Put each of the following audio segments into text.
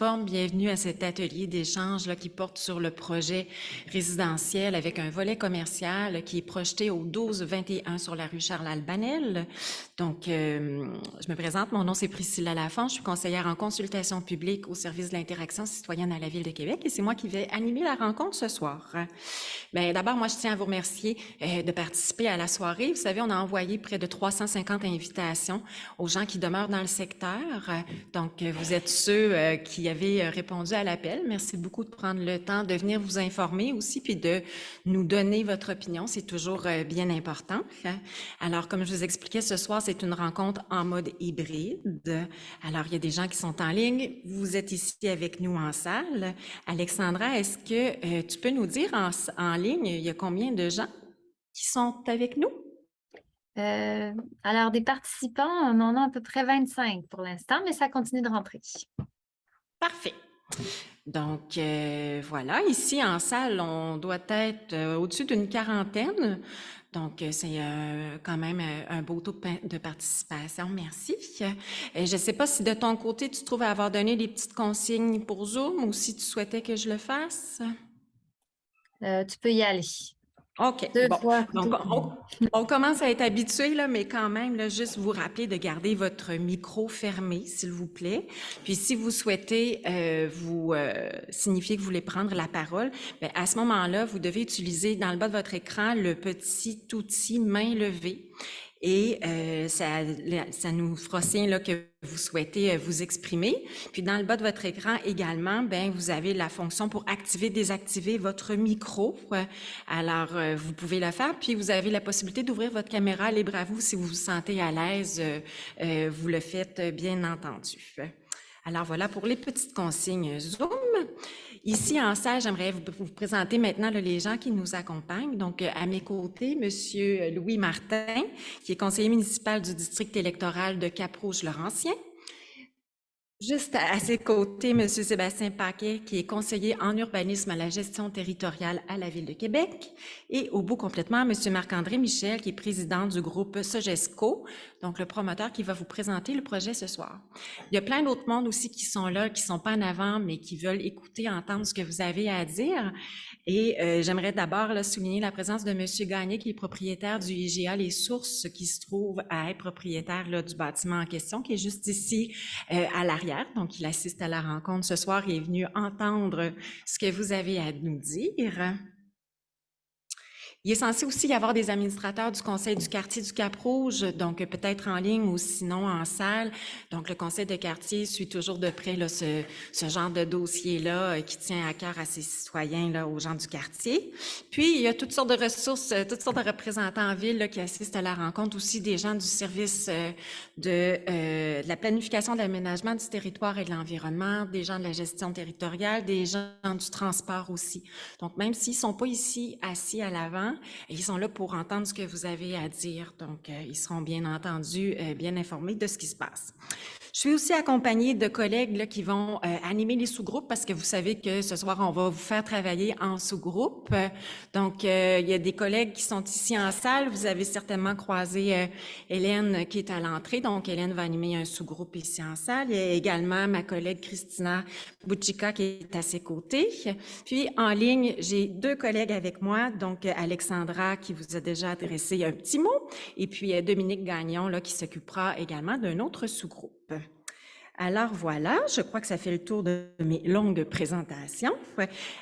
forme bienvenue à cet atelier d'échange là, qui porte sur le projet résidentiel avec un volet commercial qui est projeté au 12-21 sur la rue Charles-Albanel. Donc, je me présente, mon nom c'est Priscilla Lafont, je suis conseillère en consultation publique au service de l'interaction citoyenne à la Ville de Québec et c'est moi qui vais animer la rencontre ce soir. Bien, d'abord, moi, je tiens à vous remercier de participer à la soirée. Vous savez, on a envoyé près de 350 invitations aux gens qui demeurent dans le secteur. Donc, vous êtes ceux qui avaient répondu à l'appel. Merci beaucoup de prendre le temps de venir vous informer aussi, puis de nous donner votre opinion. C'est toujours bien important. Alors, comme je vous expliquais, ce soir, c'est une rencontre en mode hybride. Alors, il y a des gens qui sont en ligne. Vous êtes ici avec nous en salle. Alexandra, est-ce que tu peux nous dire en ligne, il y a combien de gens qui sont avec nous? Alors, des participants, on en a à peu près 25 pour l'instant, mais ça continue de rentrer. Parfait. Donc, voilà, ici en salle, on doit être au-dessus d'une quarantaine. Donc, c'est quand même un beau taux de participation. Merci. Je ne sais pas si de ton côté, tu trouves à avoir donné des petites consignes pour Zoom ou si tu souhaitais que je le fasse. Tu peux y aller. OK, Deux bon. fois Donc, plutôt on commence à être habitué, là, mais quand même, là, juste vous rappeler de garder votre micro fermé, s'il vous plaît. Puis, si vous souhaitez vous signifier que vous voulez prendre la parole, bien, à ce moment-là, vous devez utiliser dans le bas de votre écran le petit outil main levée. Et ça nous fera signe là, que vous souhaitez vous exprimer. Puis dans le bas de votre écran également, ben vous avez la fonction pour activer, désactiver votre micro. Alors, vous pouvez le faire. Puis vous avez la possibilité d'ouvrir votre caméra libre à vous si vous vous sentez à l'aise. Vous le faites, bien entendu. Alors voilà pour les petites consignes Zoom. Ici en salle, j'aimerais vous présenter maintenant là, les gens qui nous accompagnent. Donc, à mes côtés, Monsieur Louis Martin, qui est conseiller municipal du district électoral de Cap-Rouge-Laurentien. Juste à ses côtés, M. Sébastien Paquet, qui est conseiller en urbanisme à la gestion territoriale à la Ville de Québec. Et au bout complètement, M. Marc-André Michel, qui est président du groupe Sogesco, donc le promoteur qui va vous présenter le projet ce soir. Il y a plein d'autres mondes aussi qui sont là, qui sont pas en avant, mais qui veulent écouter, entendre ce que vous avez à dire. Et j'aimerais d'abord souligner la présence de M. Gagné, qui est propriétaire du IGA Les Sources, qui se trouve à être propriétaire là, du bâtiment en question, qui est juste ici à l'arrière. Donc, il assiste à la rencontre ce soir et est venu entendre ce que vous avez à nous dire. Il est censé aussi y avoir des administrateurs du conseil du quartier du Cap-Rouge, donc peut-être en ligne ou sinon en salle. Donc, le conseil de quartier suit toujours de près là, ce genre de dossier-là qui tient à cœur à ses citoyens, là, aux gens du quartier. Puis, il y a toutes sortes de ressources, toutes sortes de représentants en ville là, qui assistent à la rencontre, aussi des gens du service de la planification de l'aménagement du territoire et de l'environnement, des gens de la gestion territoriale, des gens du transport aussi. Donc, même s'ils sont pas ici assis à l'avant, ils sont là pour entendre ce que vous avez à dire. Donc, ils seront bien entendu bien informés de ce qui se passe. Je suis aussi accompagnée de collègues là, qui vont animer les sous-groupes parce que vous savez que ce soir, on va vous faire travailler en sous-groupe. Donc, il y a des collègues qui sont ici en salle. Vous avez certainement croisé Hélène qui est à l'entrée. Donc, Hélène va animer un sous-groupe ici en salle. Il y a également ma collègue Christina Bouchika qui est à ses côtés. Puis, en ligne, j'ai deux collègues avec moi. Donc, Alexandra qui vous a déjà adressé un petit mot. Et puis, Dominique Gagnon là, qui s'occupera également d'un autre sous-groupe. Alors voilà, je crois que ça fait le tour de mes longues présentations.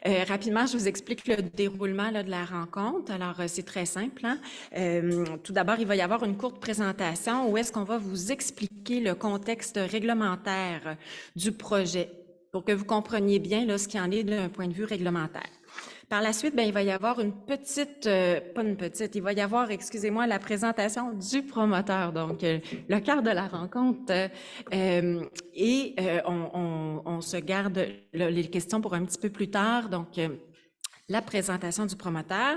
Rapidement, je vous explique le déroulement là, de la rencontre. Alors, c'est très simple. Hein? Tout d'abord, il va y avoir une courte présentation où est-ce qu'on va vous expliquer le contexte réglementaire du projet pour que vous compreniez bien là, ce qu'il en est d'un point de vue réglementaire. Par la suite, il va y avoir une petite, pas une petite, il va y avoir, excusez-moi, la présentation du promoteur, donc le cœur de la rencontre. On se garde les questions pour un petit peu plus tard, donc la présentation du promoteur.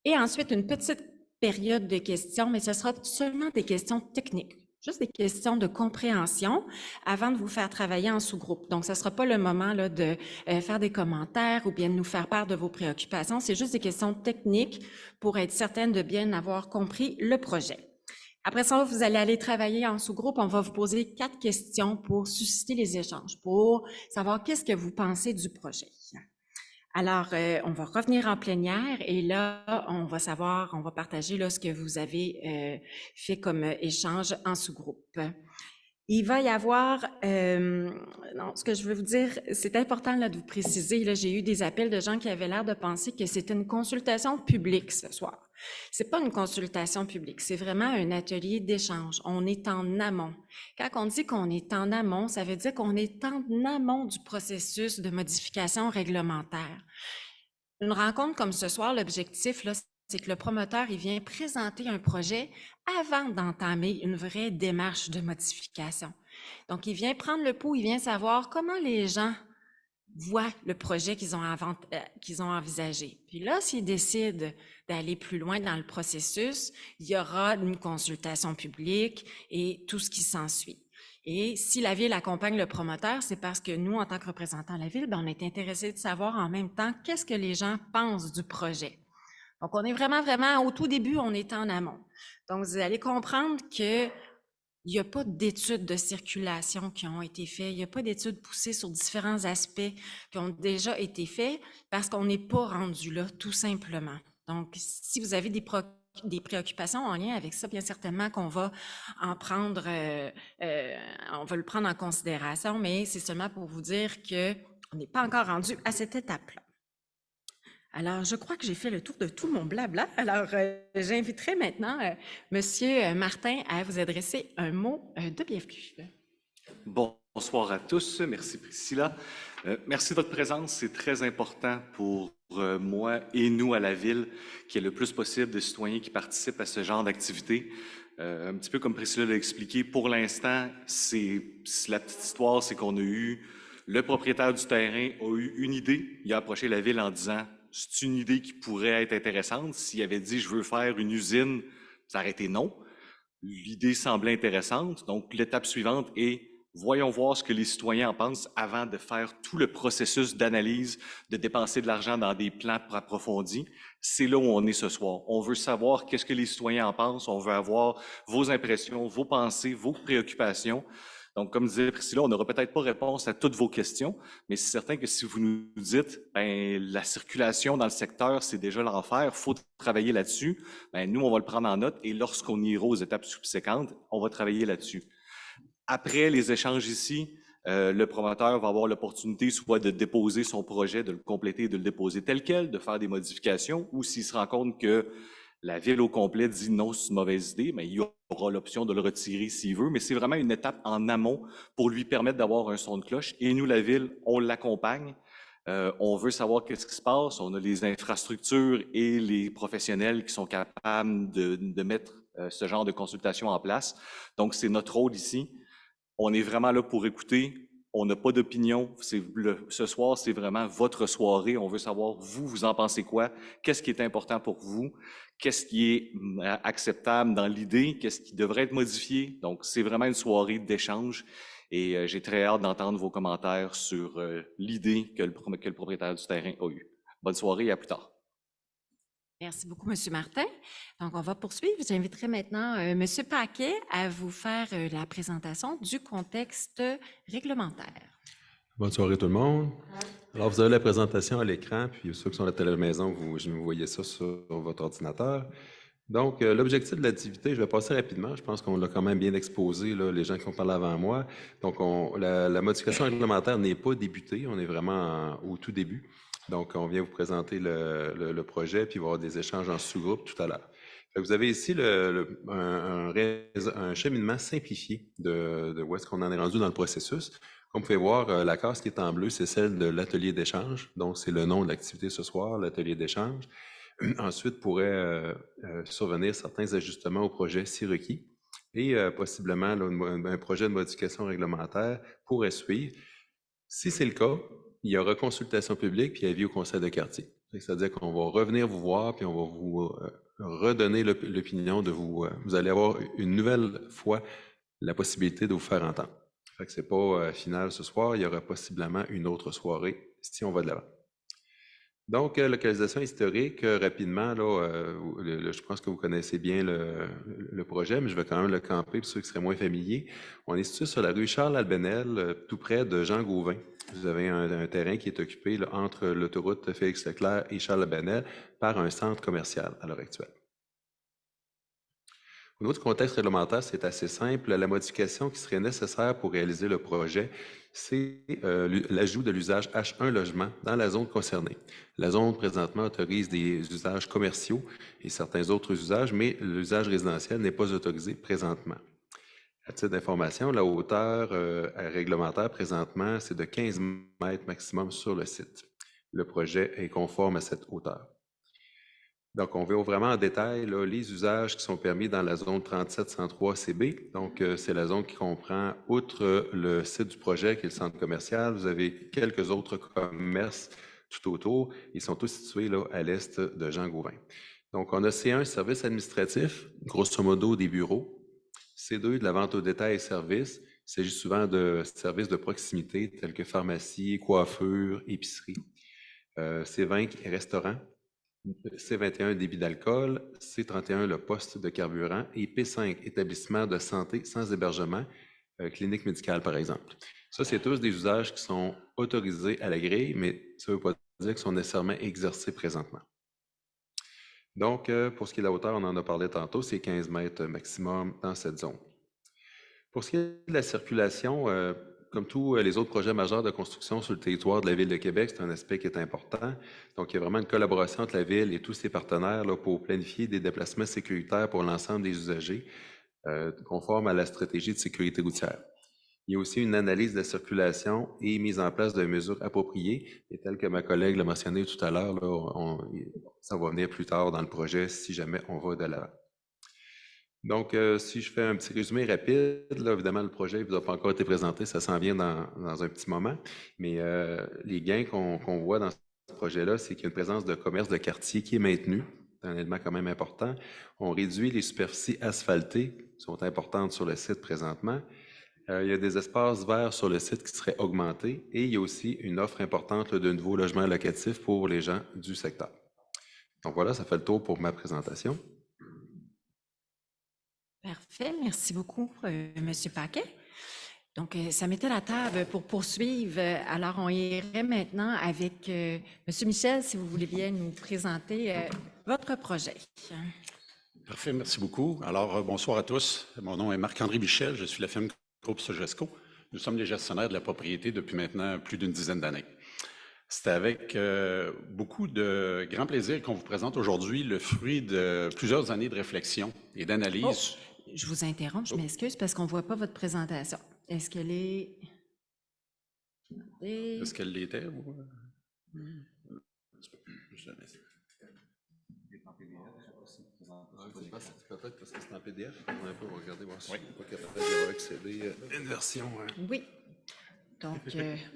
Et ensuite, une petite période de questions, mais ce sera seulement des questions techniques. Juste des questions de compréhension avant de vous faire travailler en sous-groupe. Donc, ce ne sera pas le moment là, de faire des commentaires ou bien de nous faire part de vos préoccupations. C'est juste des questions techniques pour être certaine de bien avoir compris le projet. Après ça, vous allez aller travailler en sous-groupe. On va vous poser 4 questions pour susciter les échanges, pour savoir qu'est-ce que vous pensez du projet. Alors, on va revenir en plénière et là, on va partager là, ce que vous avez fait comme échange en sous-groupe. Il va y avoir, non, ce que je veux vous dire, c'est important là, de vous préciser, là, j'ai eu des appels de gens qui avaient l'air de penser que c'était une consultation publique ce soir. C'est pas une consultation publique, c'est vraiment un atelier d'échange. On est en amont. Quand on dit qu'on est en amont, ça veut dire qu'on est en amont du processus de modification réglementaire. Une rencontre comme ce soir, l'objectif, là, c'est que le promoteur, il vient présenter un projet avant d'entamer une vraie démarche de modification. Donc, il vient prendre le pouls, il vient savoir comment les gens voient le projet qu'ils ont envisagé. Puis là, s'ils décident d'aller plus loin dans le processus, il y aura une consultation publique et tout ce qui s'ensuit. Et si la Ville accompagne le promoteur, c'est parce que nous, en tant que représentants de la Ville, on est intéressés de savoir en même temps qu'est-ce que les gens pensent du projet. Donc, on est vraiment, au tout début, on est en amont. Donc, vous allez comprendre que il n'y a pas d'études de circulation qui ont été faites, il n'y a pas d'études poussées sur différents aspects qui ont déjà été faits parce qu'on n'est pas rendu là, tout simplement. Donc, si vous avez des préoccupations en lien avec ça, bien certainement qu'on va en prendre, on va le prendre en considération, mais c'est seulement pour vous dire qu'on n'est pas encore rendu à cette étape-là. Alors, je crois que j'ai fait le tour de tout mon blabla. Alors, j'inviterai maintenant Monsieur Martin à vous adresser un mot de bienvenue. Bonsoir à tous. Merci Priscilla. Merci de votre présence. C'est très important pour moi et nous à la Ville qu'il y ait le plus possible de citoyens qui participent à ce genre d'activité. Un petit peu comme Priscilla l'a expliqué, pour l'instant, la petite histoire, c'est qu'on a eu le propriétaire du terrain a eu une idée. Il a approché la Ville en disant c'est une idée qui pourrait être intéressante. S'il avait dit je veux faire une usine, ça aurait été non. L'idée semblait intéressante. Donc, l'étape suivante est voyons voir ce que les citoyens en pensent avant de faire tout le processus d'analyse, de dépenser de l'argent dans des plans approfondis. C'est là où on est ce soir. On veut savoir qu'est-ce que les citoyens en pensent. On veut avoir vos impressions, vos pensées, vos préoccupations. Donc, comme disait Priscilla, on n'aura peut-être pas réponse à toutes vos questions, mais c'est certain que si vous nous dites, la circulation dans le secteur, c'est déjà l'enfer, faut travailler là-dessus, nous, on va le prendre en note et lorsqu'on ira aux étapes subséquentes, on va travailler là-dessus. Après les échanges ici, le promoteur va avoir l'opportunité soit de déposer son projet, de le compléter, de le déposer tel quel, de faire des modifications, ou s'il se rend compte que la Ville au complet dit non, c'est une mauvaise idée, mais il y aura l'option de le retirer s'il veut. Mais c'est vraiment une étape en amont pour lui permettre d'avoir un son de cloche. Et nous, la Ville, on l'accompagne. On veut savoir qu'est-ce qui se passe. On a les infrastructures et les professionnels qui sont capables de mettre ce genre de consultation en place. Donc, c'est notre rôle ici. On est vraiment là pour écouter. On n'a pas d'opinion. Ce soir, c'est vraiment votre soirée. On veut savoir, vous en pensez quoi? Qu'est-ce qui est important pour vous? Qu'est-ce qui est acceptable dans l'idée? Qu'est-ce qui devrait être modifié? Donc, c'est vraiment une soirée d'échange et j'ai très hâte d'entendre vos commentaires sur l'idée que le propriétaire du terrain a eue. Bonne soirée et à plus tard. Merci beaucoup, M. Martin. Donc, on va poursuivre. J'inviterai maintenant M. Paquet à vous faire la présentation du contexte réglementaire. Bonne soirée tout le monde. Alors, vous avez la présentation à l'écran, puis ceux qui sont à la maison, vous voyez ça sur votre ordinateur. Donc, l'objectif de l'activité, je vais passer rapidement. Je pense qu'on l'a quand même bien exposé, là, les gens qui ont parlé avant moi. Donc, la modification réglementaire n'est pas débutée. On est vraiment au tout début. Donc, on vient vous présenter le projet, puis il va y avoir des échanges en sous-groupe tout à l'heure. Vous avez ici un cheminement simplifié de où est-ce qu'on en est rendu dans le processus. Comme vous pouvez voir, la case qui est en bleu, c'est celle de l'atelier d'échange. Donc, c'est le nom de l'activité ce soir, l'atelier d'échange. Ensuite, pourrait survenir certains ajustements au projet si requis. Et possiblement, là, un projet de modification réglementaire pourrait suivre. Si c'est le cas, il y aura consultation publique puis avis au conseil de quartier. C'est-à-dire qu'on va revenir vous voir puis on va vous redonner l'opinion de vous. Vous allez avoir une nouvelle fois la possibilité de vous faire entendre. Fait que c'est pas final ce soir, il y aura possiblement une autre soirée si on va de l'avant. Donc, localisation historique, rapidement, là, je pense que vous connaissez bien le projet, mais je vais quand même le camper pour ceux qui seraient moins familiers. On est situé sur la rue Charles-Albenel, tout près de Jean-Gauvin. Vous avez un terrain qui est occupé là, entre l'autoroute Félix-Leclerc et Charles-Albenel par un centre commercial à l'heure actuelle. Au niveau du contexte réglementaire, c'est assez simple. La modification qui serait nécessaire pour réaliser le projet, c'est l'ajout de l'usage H1 logement dans la zone concernée. La zone présentement autorise des usages commerciaux et certains autres usages, mais l'usage résidentiel n'est pas autorisé présentement. À titre d'information, la hauteur réglementaire présentement, c'est de 15 mètres maximum sur le site. Le projet est conforme à cette hauteur. Donc, on voit vraiment en détail là, les usages qui sont permis dans la zone 3703 CB. Donc, c'est la zone qui comprend, outre le site du projet, qui est le centre commercial, vous avez quelques autres commerces tout autour. Ils sont tous situés là, à l'est de Jean-Gauvin. Donc, on a C1, service administratif, grosso modo des bureaux. C2, de la vente au détail et services. Il s'agit souvent de services de proximité tels que pharmacie, coiffure, épicerie. C20, restaurant. C21, débit d'alcool, C31, le poste de carburant et P5, établissement de santé sans hébergement, clinique médicale par exemple. Ça, c'est tous des usages qui sont autorisés à la grille, mais ça ne veut pas dire qu'ils sont nécessairement exercés présentement. Donc, pour ce qui est de la hauteur, on en a parlé tantôt, c'est 15 mètres maximum dans cette zone. Pour ce qui est de la circulation, comme tous les autres projets majeurs de construction sur le territoire de la Ville de Québec, c'est un aspect qui est important. Donc, il y a vraiment une collaboration entre la Ville et tous ses partenaires là, pour planifier des déplacements sécuritaires pour l'ensemble des usagers, conforme à la stratégie de sécurité routière. Il y a aussi une analyse de la circulation et mise en place de mesures appropriées. Et tel que ma collègue l'a mentionné tout à l'heure, ça va venir plus tard dans le projet si jamais on va de l'avant. Donc, si je fais un petit résumé rapide, là, évidemment, le projet ne vous a pas encore été présenté, ça s'en vient dans un petit moment, mais les gains qu'on voit dans ce projet-là, c'est qu'il y a une présence de commerce de quartier qui est maintenue, c'est un élément quand même important. On réduit les superficies asphaltées, qui sont importantes sur le site présentement. Il y a des espaces verts sur le site qui seraient augmentés et il y a aussi une offre importante là, de nouveaux logements locatifs pour les gens du secteur. Donc voilà, ça fait le tour pour ma présentation. Parfait, merci beaucoup, Monsieur Paquet. Donc, ça mettait la table pour poursuivre. Alors, on irait maintenant avec Monsieur Michel, si vous voulez bien nous présenter votre projet. Parfait, merci beaucoup. Alors, bonsoir à tous. Mon nom est Marc-André Michel, je suis la firme Groupe Sogesco. Nous sommes les gestionnaires de la propriété depuis maintenant plus d'une dizaine d'années. C'est avec beaucoup de grand plaisir qu'on vous présente aujourd'hui le fruit de plusieurs années de réflexion et d'analyse. Oh, je vous interromps, je m'excuse parce qu'on ne voit pas votre présentation. Est-ce qu'elle est... Est-ce qu'elle l'était? Peut-être parce que c'est en PDF. On peut regarder voir si on n'est pas capable d'y accéder à une version. Oui. Donc,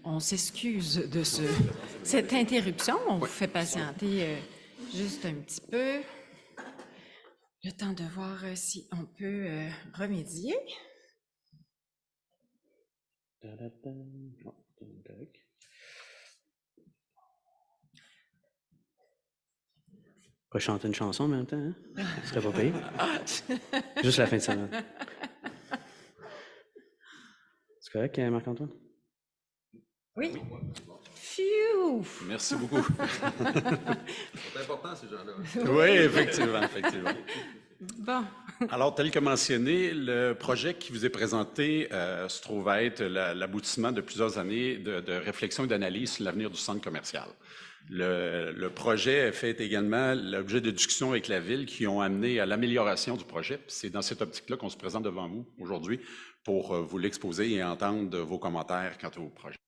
on s'excuse de cette interruption. On vous fait patienter juste un petit peu. Le temps de voir si on peut remédier. Pas chanter une chanson en même temps, hein? Ce serait pas payé. Juste la fin de semaine. C'est correct, Marc-Antoine? Oui. Phew! Merci beaucoup. C'est important, ces gens-là. Oui, effectivement, effectivement. Bon. Alors, tel que mentionné, le projet qui vous est présenté se trouve à être l'aboutissement de plusieurs années de réflexion et d'analyse sur l'avenir du centre commercial. Le projet fait également l'objet de discussions avec la Ville qui ont amené à l'amélioration du projet. C'est dans cette optique-là qu'on se présente devant vous aujourd'hui pour vous l'exposer et entendre vos commentaires quant au projet.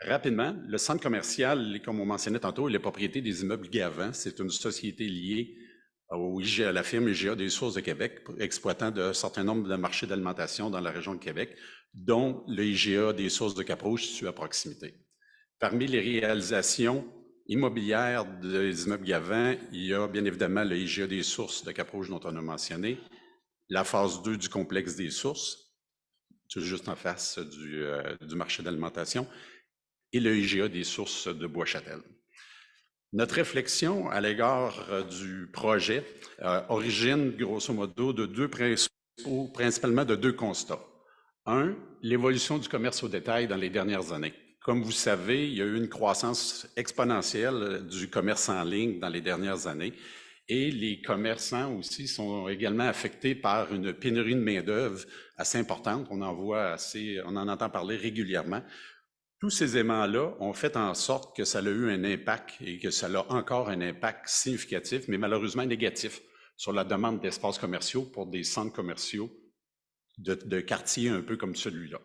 Rapidement, le centre commercial, comme on mentionnait tantôt, est la propriété des immeubles Gavin. C'est une société liée à la firme IGA des Sources de Québec, exploitant un certain nombre de marchés d'alimentation dans la région de Québec, dont le IGA des Sources de Cap-Rouge situé à proximité. Parmi les réalisations immobilières des immeubles Gavin, il y a bien évidemment le IGA des Sources de Cap-Rouge dont on a mentionné, la phase 2 du complexe des Sources, juste en face du marché d'alimentation, et le IGA des Sources de Bois-Châtel. Notre réflexion à l'égard du projet origine grosso modo de principalement de deux constats. Un, l'évolution du commerce au détail dans les dernières années. Comme vous savez, il y a eu une croissance exponentielle du commerce en ligne dans les dernières années et les commerçants aussi sont également affectés par une pénurie de main-d'œuvre assez importante. On en entend parler régulièrement. Tous ces éléments-là ont fait en sorte que ça a eu un impact et que ça a encore un impact significatif, mais malheureusement négatif, sur la demande d'espaces commerciaux pour des centres commerciaux de quartiers un peu comme celui-là.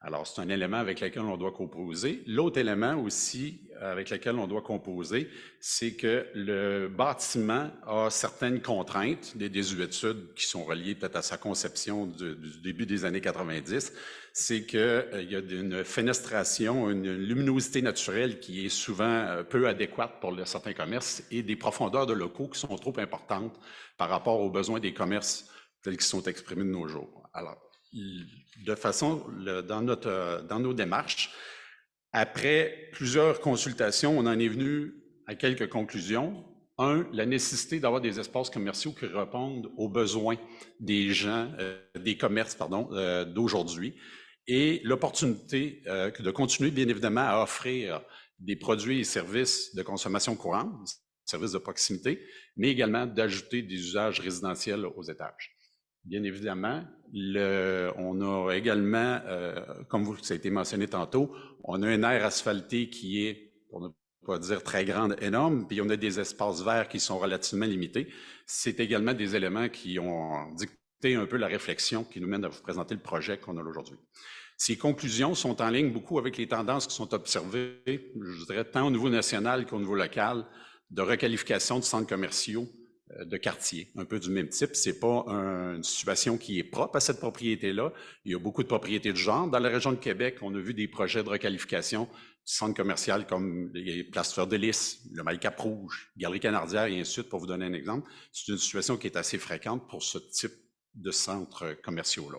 Alors, c'est un élément avec lequel on doit composer. L'autre élément aussi avec lequel on doit composer, c'est que le bâtiment a certaines contraintes, des désuétudes qui sont reliées peut-être à sa conception du début des années 90. C'est qu'il y a une fenestration, une luminosité naturelle qui est souvent peu adéquate pour certains commerces et des profondeurs de locaux qui sont trop importantes par rapport aux besoins des commerces tels qu'ils sont exprimés de nos jours. Alors, de façon, dans nos démarches, après plusieurs consultations, on en est venu à quelques conclusions. Un, la nécessité d'avoir des espaces commerciaux qui répondent aux besoins des gens, des commerces, d'aujourd'hui, et l'opportunité de continuer, bien évidemment, à offrir des produits et services de consommation courante, services de proximité, mais également d'ajouter des usages résidentiels aux étages. Bien évidemment, on a également, comme ça a été mentionné tantôt, on a un aire asphalté qui est, pour ne pas dire très grande, énorme, puis on a des espaces verts qui sont relativement limités. C'est également des éléments qui ont dicté un peu la réflexion qui nous mène à vous présenter le projet qu'on a aujourd'hui. Ces conclusions sont en ligne beaucoup avec les tendances qui sont observées, je dirais, tant au niveau national qu'au niveau local, de requalification de centres commerciaux de quartier, un peu du même type. C'est pas une situation qui est propre à cette propriété-là. Il y a beaucoup de propriétés de genre. Dans la région de Québec, on a vu des projets de requalification du centre commercial comme les Places Fleur de Lys, le Mail Cap-Rouge, Galerie Canardière et ainsi de suite, pour vous donner un exemple. C'est une situation qui est assez fréquente pour ce type de centres commerciaux-là.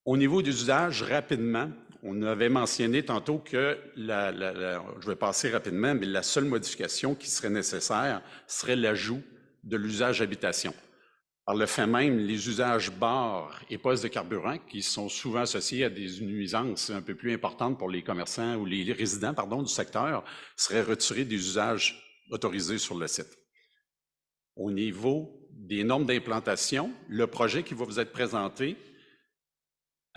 Au niveau des usages, rapidement, on avait mentionné tantôt que, je vais passer rapidement, mais la seule modification qui serait nécessaire serait l'ajout de l'usage habitation. Par le fait même, les usages bars et postes de carburant, qui sont souvent associés à des nuisances un peu plus importantes pour les commerçants ou les résidents, du secteur, seraient retirés des usages autorisés sur le site. Au niveau des normes d'implantation, le projet qui va vous être présenté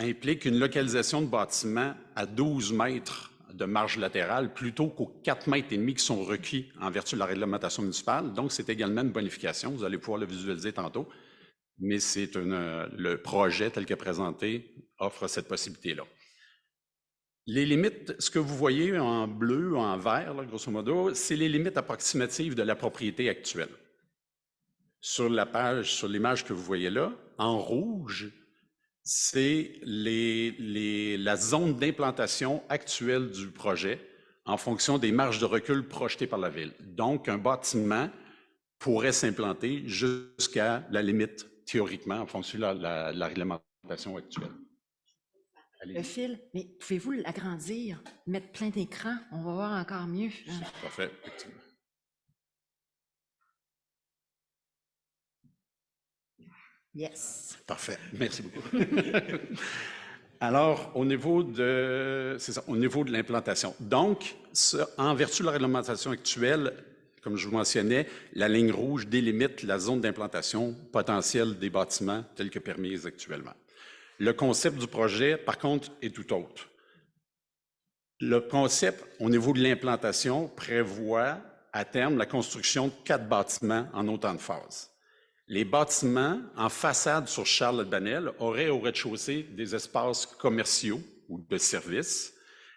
implique une localisation de bâtiments à 12 mètres de marge latérale plutôt qu'aux 4,5 mètres qui sont requis en vertu de la réglementation municipale. Donc, c'est également une bonification. Vous allez pouvoir le visualiser tantôt. Mais c'est le projet tel que présenté offre cette possibilité-là. Les limites, ce que vous voyez en bleu ou en vert, là, grosso modo, c'est les limites approximatives de la propriété actuelle. Sur l'image que vous voyez là, en rouge, c'est la zone d'implantation actuelle du projet en fonction des marges de recul projetées par la Ville. Donc, un bâtiment pourrait s'implanter jusqu'à la limite, théoriquement, en fonction de la réglementation actuelle. Phil, mais pouvez-vous l'agrandir, mettre plein d'écrans? On va voir encore mieux. Parfait. Yes. Parfait. Merci beaucoup. Alors, au niveau de l'implantation. Donc, en vertu de la réglementation actuelle, comme je vous mentionnais, la ligne rouge délimite la zone d'implantation potentielle des bâtiments tels que permis actuellement. Le concept du projet, par contre, est tout autre. Le concept, au niveau de l'implantation, prévoit à terme la construction de 4 bâtiments en autant de phases. Les bâtiments en façade sur Charles-Albanel auraient au rez-de-chaussée des espaces commerciaux ou de services.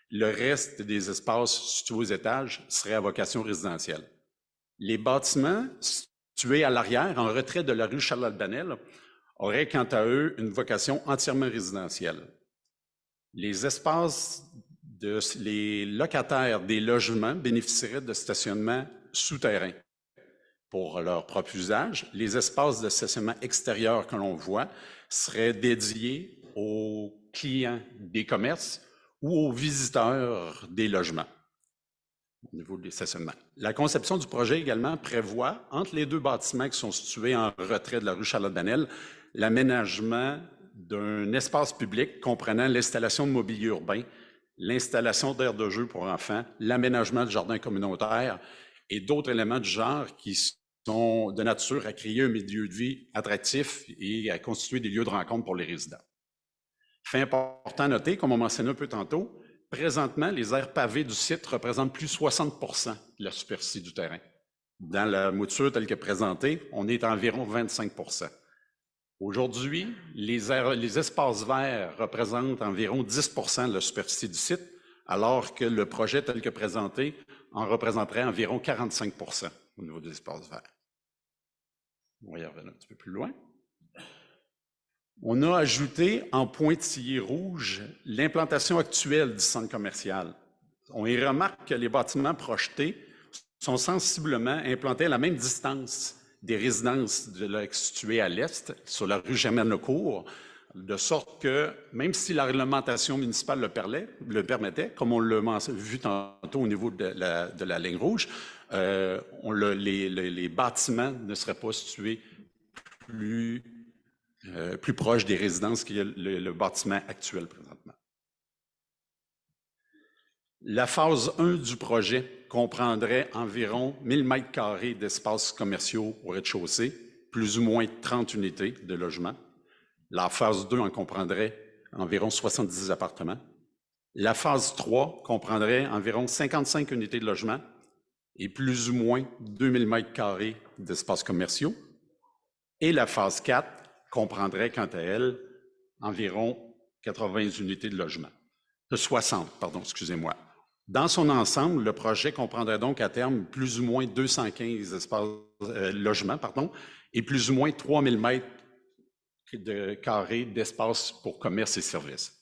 Le reste des espaces situés aux étages seraient à vocation résidentielle. Les bâtiments situés à l'arrière, en retrait de la rue Charles-Albanel, auraient quant à eux une vocation entièrement résidentielle. Les locataires des logements bénéficieraient de stationnement souterrain pour leur propre usage. Les espaces de stationnement extérieur que l'on voit seraient dédiés aux clients des commerces ou aux visiteurs des logements. au niveau des stationnements. La conception du projet également prévoit, entre les deux bâtiments qui sont situés en retrait de la rue Charlotte-Banel, l'aménagement d'un espace public comprenant l'installation de mobilier urbain, l'installation d'aires de jeu pour enfants, l'aménagement de jardins communautaires et d'autres éléments du genre qui sont de nature à créer un milieu de vie attractif et à constituer des lieux de rencontre pour les résidents. Fait important à noter, comme on mentionnait un peu tantôt, présentement, les aires pavées du site représentent plus de 60% de la superficie du terrain. Dans la mouture telle que présentée, on est à environ 25%. Aujourd'hui, les espaces verts représentent environ 10% de la superficie du site, alors que le projet tel que présenté en représenterait environ 45% au niveau des espaces verts. On va y revenir un petit peu plus loin. On a ajouté en pointillé rouge l'implantation actuelle du centre commercial. On y remarque que les bâtiments projetés sont sensiblement implantés à la même distance des résidences situées à l'est, sur la rue Germaine-Lecourt, de sorte que, même si la réglementation municipale le permettait, comme on l'a vu tantôt au niveau de la ligne rouge, les bâtiments ne seraient pas situés plus proches des résidences que le bâtiment actuel présentement. La phase 1 du projet comprendrait environ 1000 m² d'espaces commerciaux au rez-de-chaussée, plus ou moins 30 unités de logement. La phase 2 en comprendrait environ 70 appartements. La phase 3 comprendrait environ 55 unités de logement et plus ou moins 2000 m² d'espaces commerciaux. Et la phase 4 comprendrait, quant à elle, environ 80 unités de logement. 60, pardon, excusez-moi. Dans son ensemble, le projet comprendrait donc à terme plus ou moins 215 logements et plus ou moins 3000 m² d'espace pour commerce et services.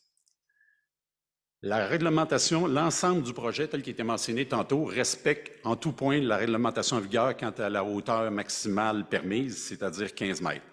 La réglementation, l'ensemble du projet tel qu'il était mentionné tantôt, respecte en tout point la réglementation en vigueur quant à la hauteur maximale permise, c'est-à-dire 15 mètres.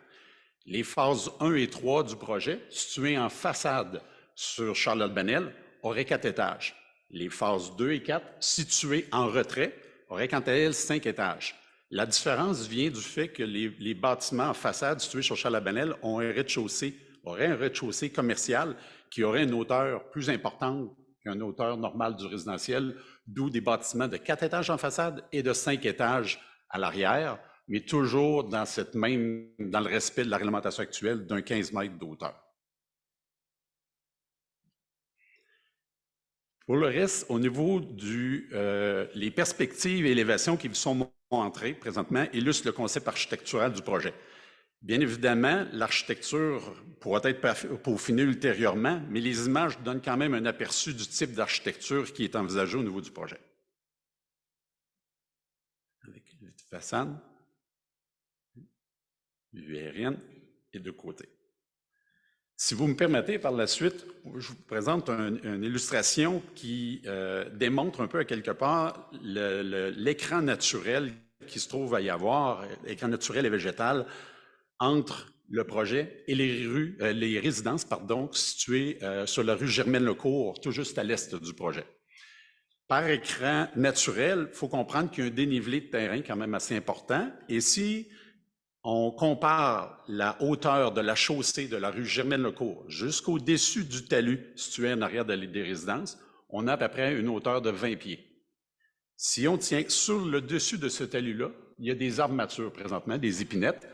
Les phases 1 et 3 du projet, situées en façade sur Charlotte-Banel, auraient 4 étages. Les phases 2 et 4, situées en retrait, auraient quant à elles 5 étages. La différence vient du fait que les bâtiments en façade situés sur Charlotte-Banel auraient un rez-de-chaussée commercial qui aurait une hauteur plus importante qu'une hauteur normale du résidentiel, d'où des bâtiments de 4 étages en façade et de 5 étages à l'arrière, mais toujours dans le respect de la réglementation actuelle d'un 15 mètres d'hauteur. Pour le reste, au niveau les perspectives et élévations qui vous sont montrées présentement illustrent le concept architectural du projet. Bien évidemment, l'architecture pourra être peaufinée ultérieurement, mais les images donnent quand même un aperçu du type d'architecture qui est envisagé au niveau du projet. Avec une façade, vue aérienne et de côté. Si vous me permettez, par la suite, je vous présente une illustration qui démontre un peu à quelque part l'écran naturel qui se trouve à y avoir, écran naturel et végétal, entre le projet et les résidences situées sur la rue Germaine-Lecourt, tout juste à l'est du projet. Par écran naturel, il faut comprendre qu'il y a un dénivelé de terrain quand même assez important. Et si on compare la hauteur de la chaussée de la rue Germaine-Lecourt jusqu'au-dessus du talus situé en arrière des résidences, on a à peu près une hauteur de 20 pieds. Si on tient sur le dessus de ce talus-là, il y a des arbres matures présentement, des épinettes,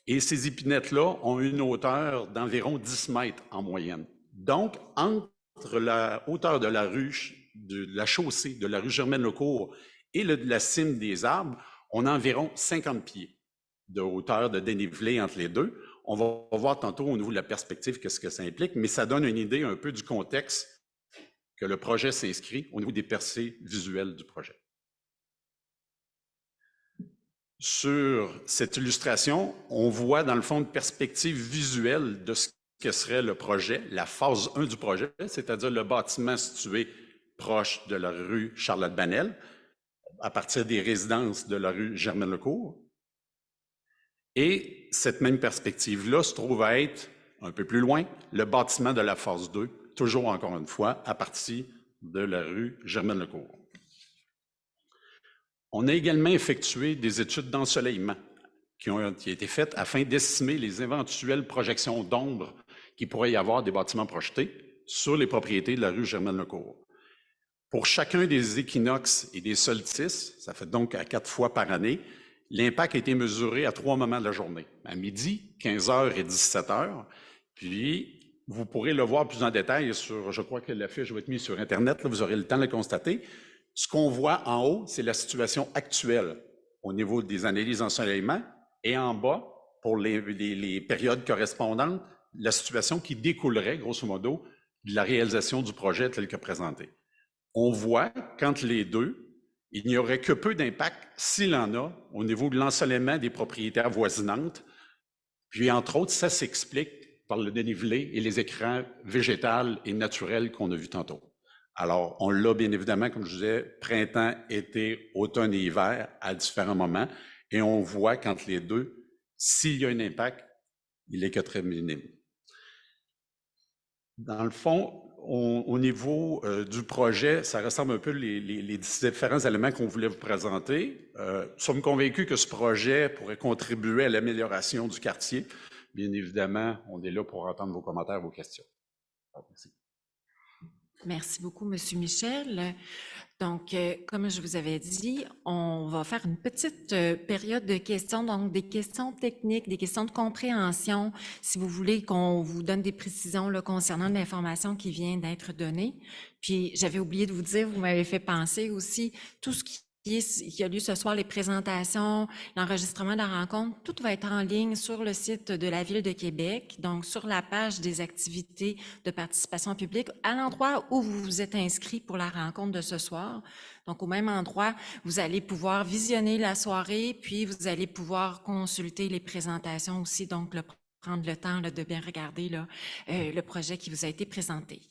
et ces épinettes-là ont une hauteur d'environ 10 mètres en moyenne. Donc, entre la hauteur de la chaussée de la rue Germaine-Lecourt et la cime des arbres, on a environ 50 pieds de hauteur de dénivelé entre les deux. On va voir tantôt au niveau de la perspective qu'est-ce que ça implique, mais ça donne une idée un peu du contexte que le projet s'inscrit au niveau des percées visuelles du projet. Sur cette illustration, on voit dans le fond une perspective visuelle de ce que serait le projet, la phase 1 du projet, c'est-à-dire le bâtiment situé proche de la rue Charlotte-Banel, à partir des résidences de la rue Germaine-Lecourt. Et cette même perspective-là se trouve à être, un peu plus loin, le bâtiment de la phase 2, toujours encore une fois, à partir de la rue Germaine-Lecourt. On a également effectué des études d'ensoleillement qui ont été faites afin d'estimer les éventuelles projections d'ombre qu'il pourrait y avoir des bâtiments projetés sur les propriétés de la rue Germaine-Lecourt. Pour chacun des équinoxes et des solstices, ça fait donc à 4 fois par année, l'impact a été mesuré à 3 moments de la journée, à midi, 15h et 17h. Puis, vous pourrez le voir plus en détail sur, je crois que la fiche va être mise sur Internet, là, vous aurez le temps de le constater. Ce qu'on voit en haut, c'est la situation actuelle au niveau des analyses d'ensoleillement, et en bas, pour les périodes correspondantes, la situation qui découlerait, grosso modo, de la réalisation du projet tel que présenté. On voit qu'entre les deux, il n'y aurait que peu d'impact, s'il en a, au niveau de l'ensoleillement des propriétés avoisinantes. Puis, entre autres, ça s'explique par le dénivelé et les écrans végétaux et naturels qu'on a vus tantôt. Alors, on l'a bien évidemment, comme je disais, printemps, été, automne et hiver à différents moments. Et on voit qu'entre les deux, s'il y a un impact, il est que très minime. Dans le fond, au niveau du projet, ça ressemble un peu les différents éléments qu'on voulait vous présenter. Nous sommes convaincus que ce projet pourrait contribuer à l'amélioration du quartier. Bien évidemment, on est là pour entendre vos commentaires, vos questions. Merci. Merci beaucoup, Monsieur Michel. Donc, comme je vous avais dit, on va faire une petite période de questions, donc des questions techniques, des questions de compréhension, si vous voulez qu'on vous donne des précisions là, concernant l'information qui vient d'être donnée. Puis, j'avais oublié de vous dire, vous m'avez fait penser aussi, tout ce qui a lieu ce soir, les présentations, l'enregistrement de la rencontre, tout va être en ligne sur le site de la Ville de Québec, donc sur la page des activités de participation publique, à l'endroit où vous vous êtes inscrit pour la rencontre de ce soir. Donc, au même endroit, vous allez pouvoir visionner la soirée, puis vous allez pouvoir consulter les présentations aussi, donc prendre le temps là, de bien regarder là, le projet qui vous a été présenté.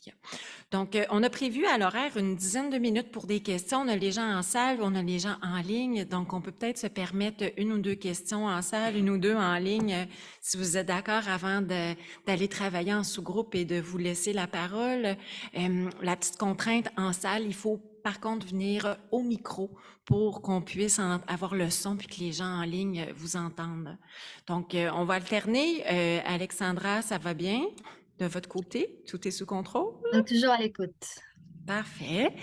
Donc, on a prévu à l'horaire une dizaine de minutes pour des questions. On a les gens en salle, on a les gens en ligne. Donc, on peut peut-être se permettre 1 ou 2 questions en salle, 1 ou 2 en ligne, si vous êtes d'accord, avant d'aller travailler en sous-groupe et de vous laisser la parole. La petite contrainte en salle, il faut par contre venir au micro pour qu'on puisse avoir le son puis que les gens en ligne vous entendent. Donc, on va alterner. Alexandra, ça va bien? De votre côté, tout est sous contrôle? On est toujours à l'écoute. Parfait.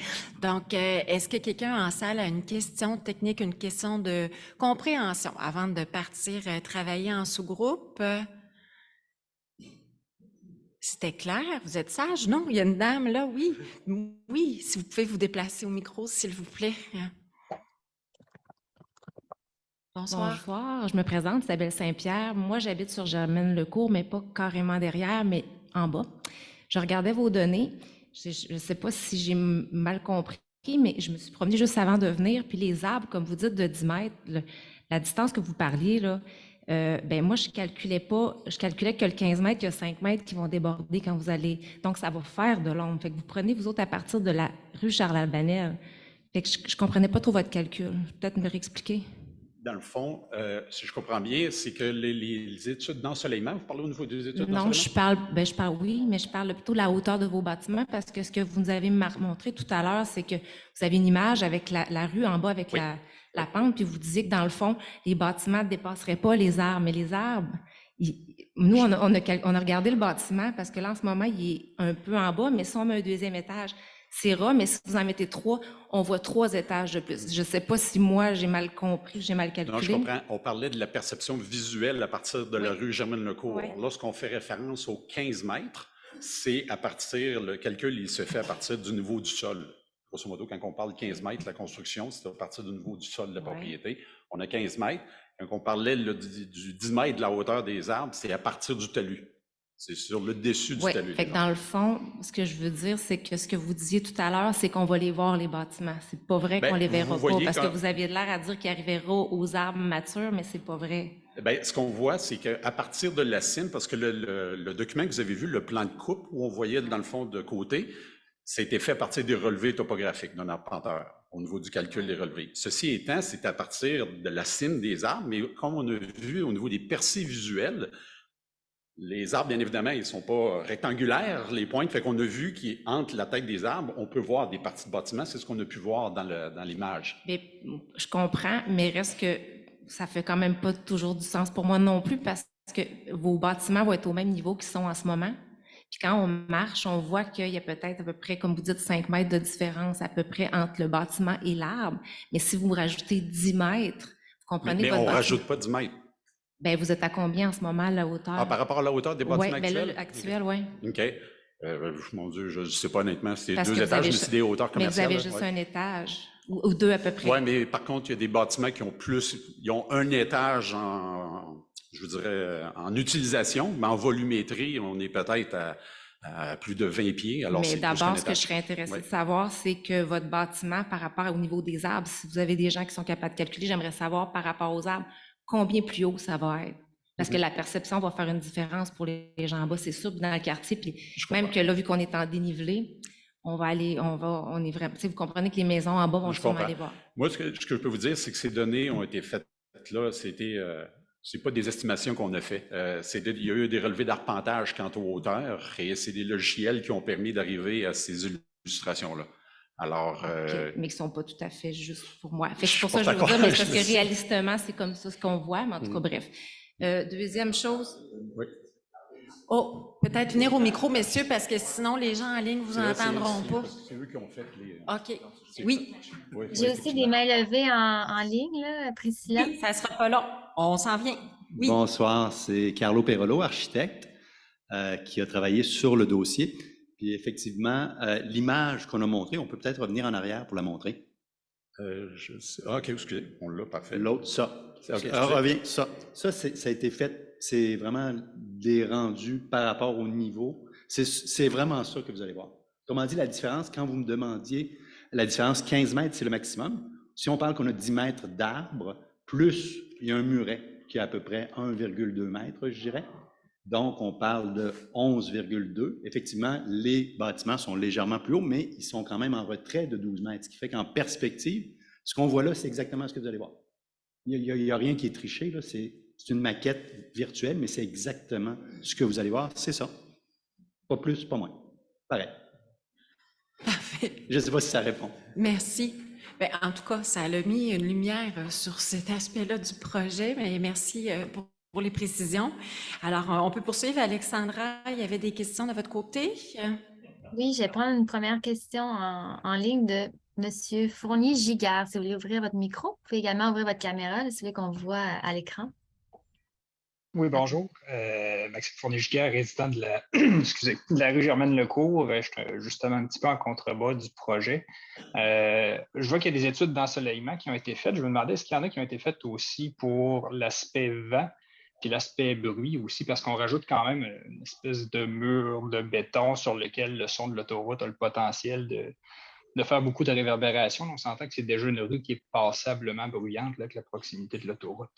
Donc, est-ce que quelqu'un en salle a une question technique, une question de compréhension avant de partir travailler en sous-groupe? C'était clair? Vous êtes sage? Non, il y a une dame là, oui. Oui, si vous pouvez vous déplacer au micro, s'il vous plaît. Bonsoir. Bonsoir, je me présente, Isabelle Saint-Pierre. Moi, j'habite sur Germaine-Lecourt, mais pas carrément derrière, mais en bas. Je regardais vos données. Je ne sais pas si j'ai mal compris, mais je me suis promenée juste avant de venir. Puis les arbres, comme vous dites, de 10 mètres, la distance que vous parliez, là, ben moi, je calculais que le 15 mètres, il y a 5 mètres qui vont déborder quand vous allez. Donc, ça va faire de l'ombre. Fait que vous prenez, vous autres, à partir de la rue Charles-Albanel. Fait que je ne comprenais pas trop votre calcul. Peut-être me réexpliquer. Dans le fond, si je comprends bien, c'est que les études d'ensoleillement, vous parlez au niveau des études d'ensoleillement? Non, oui, mais je parle plutôt de la hauteur de vos bâtiments parce que ce que vous nous avez montré tout à l'heure, c'est que vous avez une image avec la rue en bas avec Oui. la pente, puis vous disiez que dans le fond, les bâtiments ne dépasseraient pas les arbres. Mais les arbres, nous, on a regardé le bâtiment parce que là, en ce moment, il est un peu en bas, mais si on met un 2e étage, c'est ras, mais si vous en mettez 3, on voit 3 étages de plus. Je ne sais pas si moi, j'ai mal compris, j'ai mal calculé. Non, je comprends. On parlait de la perception visuelle à partir de la rue Germaine-Lecourt. Oui. Lorsqu'on fait référence aux 15 mètres, c'est à partir, le calcul, il se fait à partir du niveau du sol. Grosso modo, quand on parle 15 mètres, la construction, c'est à partir du niveau du sol de la propriété. On a 15 mètres. Quand on parlait du 10 mètres de la hauteur des arbres, c'est à partir du talus. C'est sur le dessus du talus. Fait que dans le fond, ce que je veux dire, c'est que ce que vous disiez tout à l'heure, c'est qu'on va les voir, les bâtiments. C'est pas vrai qu'on les verra pas, parce que vous aviez l'air à dire qu'ils arriveraient aux arbres matures, mais c'est pas vrai. Bien, ce qu'on voit, c'est qu'à partir de la cime, parce que le document que vous avez vu, le plan de coupe, où on voyait dans le fond de côté, ça a été fait à partir des relevés topographiques d'un arpenteur, au niveau du calcul des relevés. Ceci étant, c'est à partir de la cime des arbres, mais comme on a vu au niveau des percées visuelles, Les arbres, bien évidemment, ils ne sont pas rectangulaires, les pointes, fait qu'on a vu qu'entre la tête des arbres, on peut voir des parties de bâtiment, c'est ce qu'on a pu voir dans l'image. Mais je comprends, mais reste que ça fait quand même pas toujours du sens pour moi non plus parce que vos bâtiments vont être au même niveau qu'ils sont en ce moment. Puis quand on marche, on voit qu'il y a peut-être à peu près, comme vous dites, 5 mètres de différence à peu près entre le bâtiment et l'arbre. Mais si vous rajoutez 10 mètres, vous comprenez Mais votre on ne bâtiment. rajoute pas 10 mètres. Ben, vous êtes à combien en ce moment, la hauteur? Ah, par rapport à la hauteur des bâtiments Oui, ben actuels? là, actuel, oui. OK. Mon Dieu, je ne sais pas honnêtement. C'est Parce 2 que vous étages, avez mais c'est des hauteurs Mais vous commerciales. avez juste un étage, ou 2 à peu près. Oui, mais par contre, il y a des bâtiments qui ont ils ont un étage je dirais, en utilisation, mais en volumétrie, on est peut-être à plus de 20 pieds. Alors Mais c'est plus qu'un d'abord, ce que je étage. serais intéressée Ouais. de savoir, c'est que votre bâtiment, par rapport au niveau des arbres, si vous avez des gens qui sont capables de calculer, j'aimerais savoir par rapport aux arbres, combien plus haut ça va être. Parce que la perception va faire une différence pour les gens en bas, c'est sûr, puis dans le quartier. Puis même que là, vu qu'on est en dénivelé, on est vraiment, tu sais, vous comprenez que les maisons en bas vont Je sûrement comprends. aller voir. Moi, ce que je peux vous dire, c'est que ces données ont été faites là, c'est pas des estimations qu'on a fait. Il y a eu des relevés d'arpentage quant aux hauteurs et c'est des logiciels qui ont permis d'arriver à ces illustrations-là. Alors, OK, mais qui ne sont pas tout à fait juste pour moi. Fait que je c'est pour suis ça que pas je veux dire, mais d'accord, c'est parce je que sais. réalistement, c'est comme ça ce qu'on voit, mais en tout cas, bref. Deuxième chose. Oui. Oh, peut-être venir au micro, messieurs, parce que sinon, les gens en ligne vous entendront pas. C'est eux qui ont fait les... OK. Oui. Oui, J'ai aussi des mains levées en ligne, là, Priscilla. Oui, ça sera pas long. On s'en vient. Oui. Bonsoir, c'est Carlo Perolo, architecte, qui a travaillé sur le dossier. Puis effectivement, l'image qu'on a montrée, on peut peut-être revenir en arrière pour la montrer. OK, excusez, on l'a, parfait. L'autre, ça. OK, Reviens, ça. Ça, ça a été fait, c'est vraiment des rendus par rapport au niveau. C'est vraiment ça que vous allez voir. Autrement dit, la différence, quand vous me demandiez, la différence 15 mètres, c'est le maximum. Si on parle qu'on a 10 mètres d'arbres, plus il y a un muret qui est à peu près 1,2 mètres, je dirais. Donc, on parle de 11,2. Effectivement, les bâtiments sont légèrement plus hauts, mais ils sont quand même en retrait de 12 mètres, ce qui fait qu'en perspective, ce qu'on voit là, c'est exactement ce que vous allez voir. Il n'y a rien qui est triché, là. C'est une maquette virtuelle, mais c'est exactement ce que vous allez voir. C'est ça. Pas plus, pas moins. Pareil. Parfait. Je ne sais pas si ça répond. Merci. Bien, en tout cas, ça a mis une lumière sur cet aspect-là du projet. Mais merci pour les précisions. Alors, on peut poursuivre. Alexandra, il y avait des questions de votre côté? Oui, je vais prendre une première question en ligne de M. Fournier-Gigard. Si vous voulez ouvrir votre micro, vous pouvez également ouvrir votre caméra, là, si vous voulez qu'on voit à l'écran. Oui, bonjour. Maxime Fournier-Giguère, résident de la, excusez, de la rue Germaine-Lecourt. Je suis justement un petit peu en contrebas du projet. Je vois qu'il y a des études d'ensoleillement qui ont été faites. Je me demandais, est-ce qu'il y en a qui ont été faites aussi pour l'aspect vent puis l'aspect bruit aussi, parce qu'on rajoute quand même une espèce de mur de béton sur lequel le son de l'autoroute a le potentiel de faire beaucoup de réverbération. On s'entend que c'est déjà une rue qui est passablement bruyante là, avec la proximité de l'autoroute.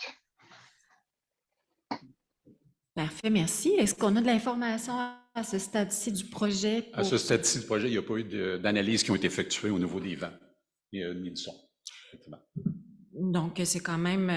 Parfait, merci. Est-ce qu'on a de l'information à ce stade-ci du projet? À ce stade-ci du projet, il n'y a pas eu d'analyse qui ont été effectuées au niveau des vents ni du son. Effectivement. Donc, c'est quand même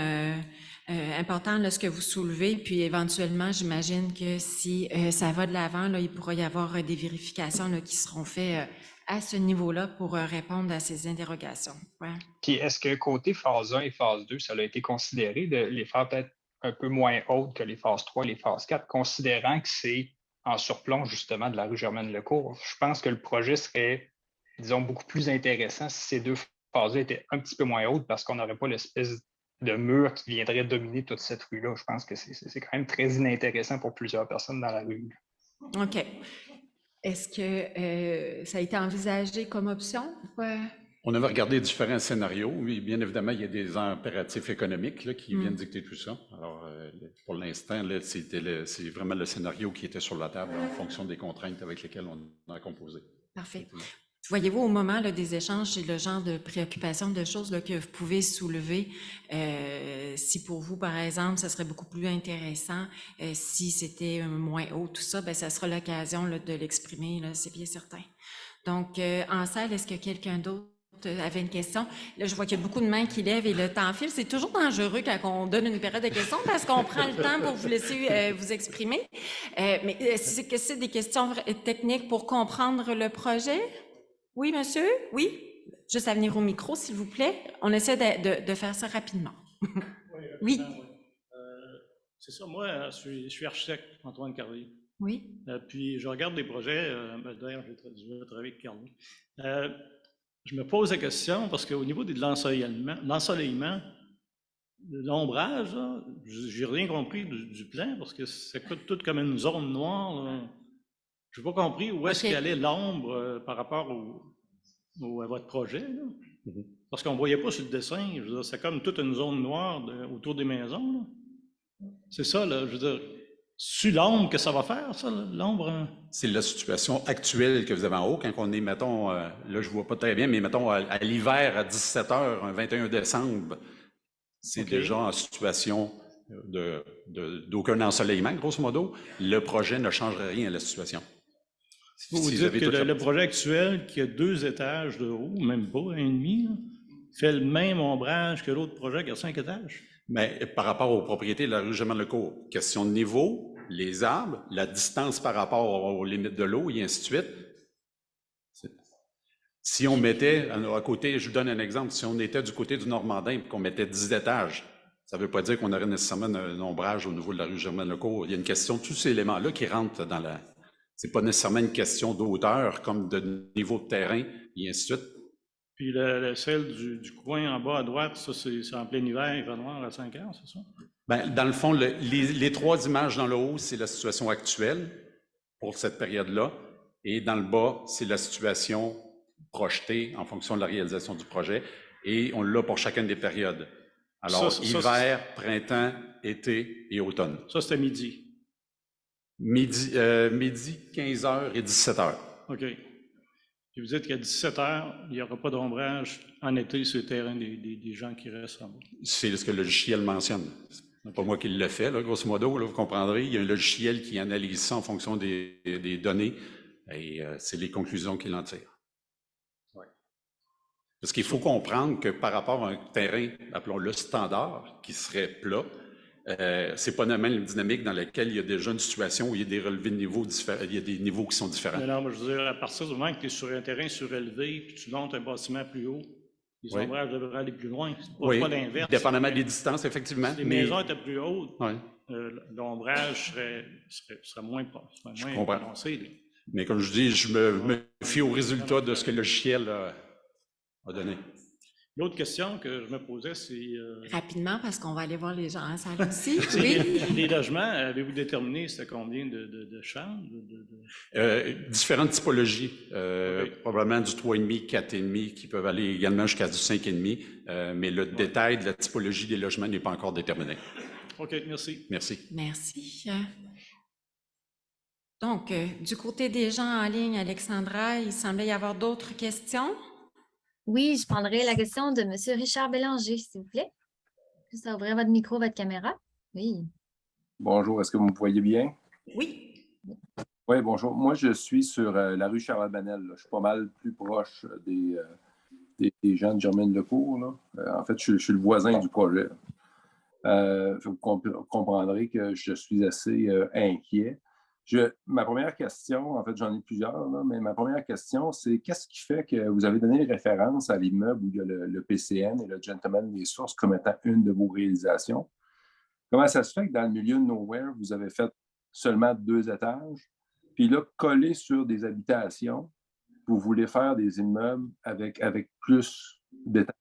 important là, ce que vous soulevez. Puis, éventuellement, j'imagine que si ça va de l'avant, là, il pourra y avoir des vérifications là, qui seront faites à ce niveau-là pour répondre à ces interrogations. Ouais. Puis, est-ce que côté phase 1 et phase 2, ça a été considéré de les faire peut-être un peu moins hautes que les phases 3 et les phases 4, considérant que c'est en surplomb justement de la rue Germaine-Lecourt? Je pense que le projet serait, disons, beaucoup plus intéressant si ces deux phases étaient un petit peu moins hautes parce qu'on n'aurait pas l'espèce de mur qui viendrait dominer toute cette rue-là. Je pense que c'est quand même très inintéressant pour plusieurs personnes dans la rue. OK. Est-ce que ça a été envisagé comme option? Ouais. On avait regardé différents scénarios. Oui, bien évidemment, il y a des impératifs économiques là, qui viennent dicter tout ça. Alors, pour l'instant, c'est vraiment le scénario qui était sur la table en fonction des contraintes avec lesquelles on a composé. Parfait. Voyez-vous, au moment là, des échanges, c'est le genre de préoccupation, de choses là, que vous pouvez soulever. Si pour vous, par exemple, ça serait beaucoup plus intéressant si c'était moins haut, tout ça, ben, ça sera l'occasion là, de l'exprimer, là, c'est bien certain. Donc, en salle, est-ce que quelqu'un d'autre autres avaient une question. Là, je vois qu'il y a beaucoup de mains qui lèvent et le temps file. C'est toujours dangereux quand on donne une période de questions parce qu'on prend le temps pour vous laisser vous exprimer. Mais que c'est des questions techniques pour comprendre le projet? Oui, monsieur? Oui? Juste à venir au micro, s'il vous plaît. On essaie de faire ça rapidement. Oui. C'est ça, moi, je suis architecte, Antoine Carrier. Oui. Puis je regarde des projets, d'ailleurs, je vais travailler avec Carly. Je me pose la question, parce qu'au niveau de l'ensoleillement, de l'ombrage, j'ai rien compris du plan, parce que ça coûte tout comme une zone noire. Je n'ai pas compris où est-ce qu'elle est l'ombre par rapport à votre projet. Là. Parce qu'on ne voyait pas sur le dessin, je veux dire, c'est comme toute une zone noire autour des maisons. Là. C'est ça, là, je veux dire. C'est l'ombre que ça va faire, ça, l'ombre? C'est la situation actuelle que vous avez en haut, quand on est, mettons, là, je ne vois pas très bien, mais mettons, à l'hiver, à 17h, un 21 décembre, c'est déjà en situation d'aucun ensoleillement, grosso modo. Le projet ne changerait rien à la situation. Vous dites que le projet actuel, qui a 2 étages de haut, même pas, 1,5, fait le même ombrage que l'autre projet qui a 5 étages? Mais par rapport aux propriétés de la rue Germaine-Lecourt, question de niveau, les arbres, la distance par rapport aux limites de l'eau et ainsi de suite. Si on mettait à côté, je vous donne un exemple, si on était du côté du Normandin et qu'on mettait 10 étages, ça ne veut pas dire qu'on aurait nécessairement un ombrage au niveau de la rue Germaine-Lecourt. Il y a une question de tous ces éléments-là qui rentrent dans la... C'est pas nécessairement une question d'auteur comme de niveau de terrain et ainsi de suite. Puis celle du coin en bas à droite, ça c'est en plein hiver, il va noir à 5 heures, c'est ça? Bien, dans le fond, les 3 images dans le haut, c'est la situation actuelle pour cette période-là. Et dans le bas, c'est la situation projetée en fonction de la réalisation du projet. Et on l'a pour chacune des périodes. Alors, hiver, printemps, été et automne. Ça, c'était midi. Midi, 15h et 17h. OK. Puis vous dites qu'à 17h, il n'y aura pas d'ombrage en été sur le terrain des gens qui restent en bas. C'est ce que le logiciel mentionne. C'est pas moi qui le fais, là, grosso modo, là, vous comprendrez. Il y a un logiciel qui analyse ça en fonction des données et c'est les conclusions qu'il en tire. Ouais. Parce qu'il faut comprendre que par rapport à un terrain, appelons-le standard, qui serait plat, c'est pas la même dynamique dans laquelle il y a déjà une situation où il y a des relevés de niveaux différents, il y a des niveaux qui sont différents. Non, mais je veux dire, à partir du moment que tu es sur un terrain surélevé puis tu montes un bâtiment plus haut, les ombrages devraient aller plus loin. C'est pas l'inverse. Dépendamment des distances, effectivement. Si les maisons étaient plus hautes, l'ombrage serait moins prononcé. Mais comme je dis, je me fie au résultat de ce que le logiciel a donné. L'autre question que je me posais, c'est... Rapidement, parce qu'on va aller voir les gens en salle aussi. Les logements, avez-vous déterminé c'était combien de chambres? Différentes typologies. Probablement du 3,5, 4,5, qui peuvent aller également jusqu'à du 5,5. Mais le détail de la typologie des logements n'est pas encore déterminé. OK, merci. Merci. Merci. Donc, du côté des gens en ligne, Alexandra, il semblait y avoir d'autres questions. Oui, je prendrai la question de M. Richard Bélanger, s'il vous plaît. Juste à ouvrir votre micro, votre caméra. Oui. Bonjour, est-ce que vous me voyez bien? Oui. Oui, bonjour. Moi, je suis sur la rue Charles-Banel. Je suis pas mal plus proche des gens de Germaine-Lecourt. En fait, je suis le voisin du projet. Vous comprendrez que je suis assez inquiet. Ma première question, en fait, j'en ai plusieurs, mais ma première question, c'est qu'est-ce qui fait que vous avez donné référence à l'immeuble où il y a le PCN et le Gentleman des Sources comme étant une de vos réalisations? Comment ça se fait que dans le milieu de nowhere, vous avez fait seulement 2 étages, puis là, collé sur des habitations, vous voulez faire des immeubles avec plus d'étages?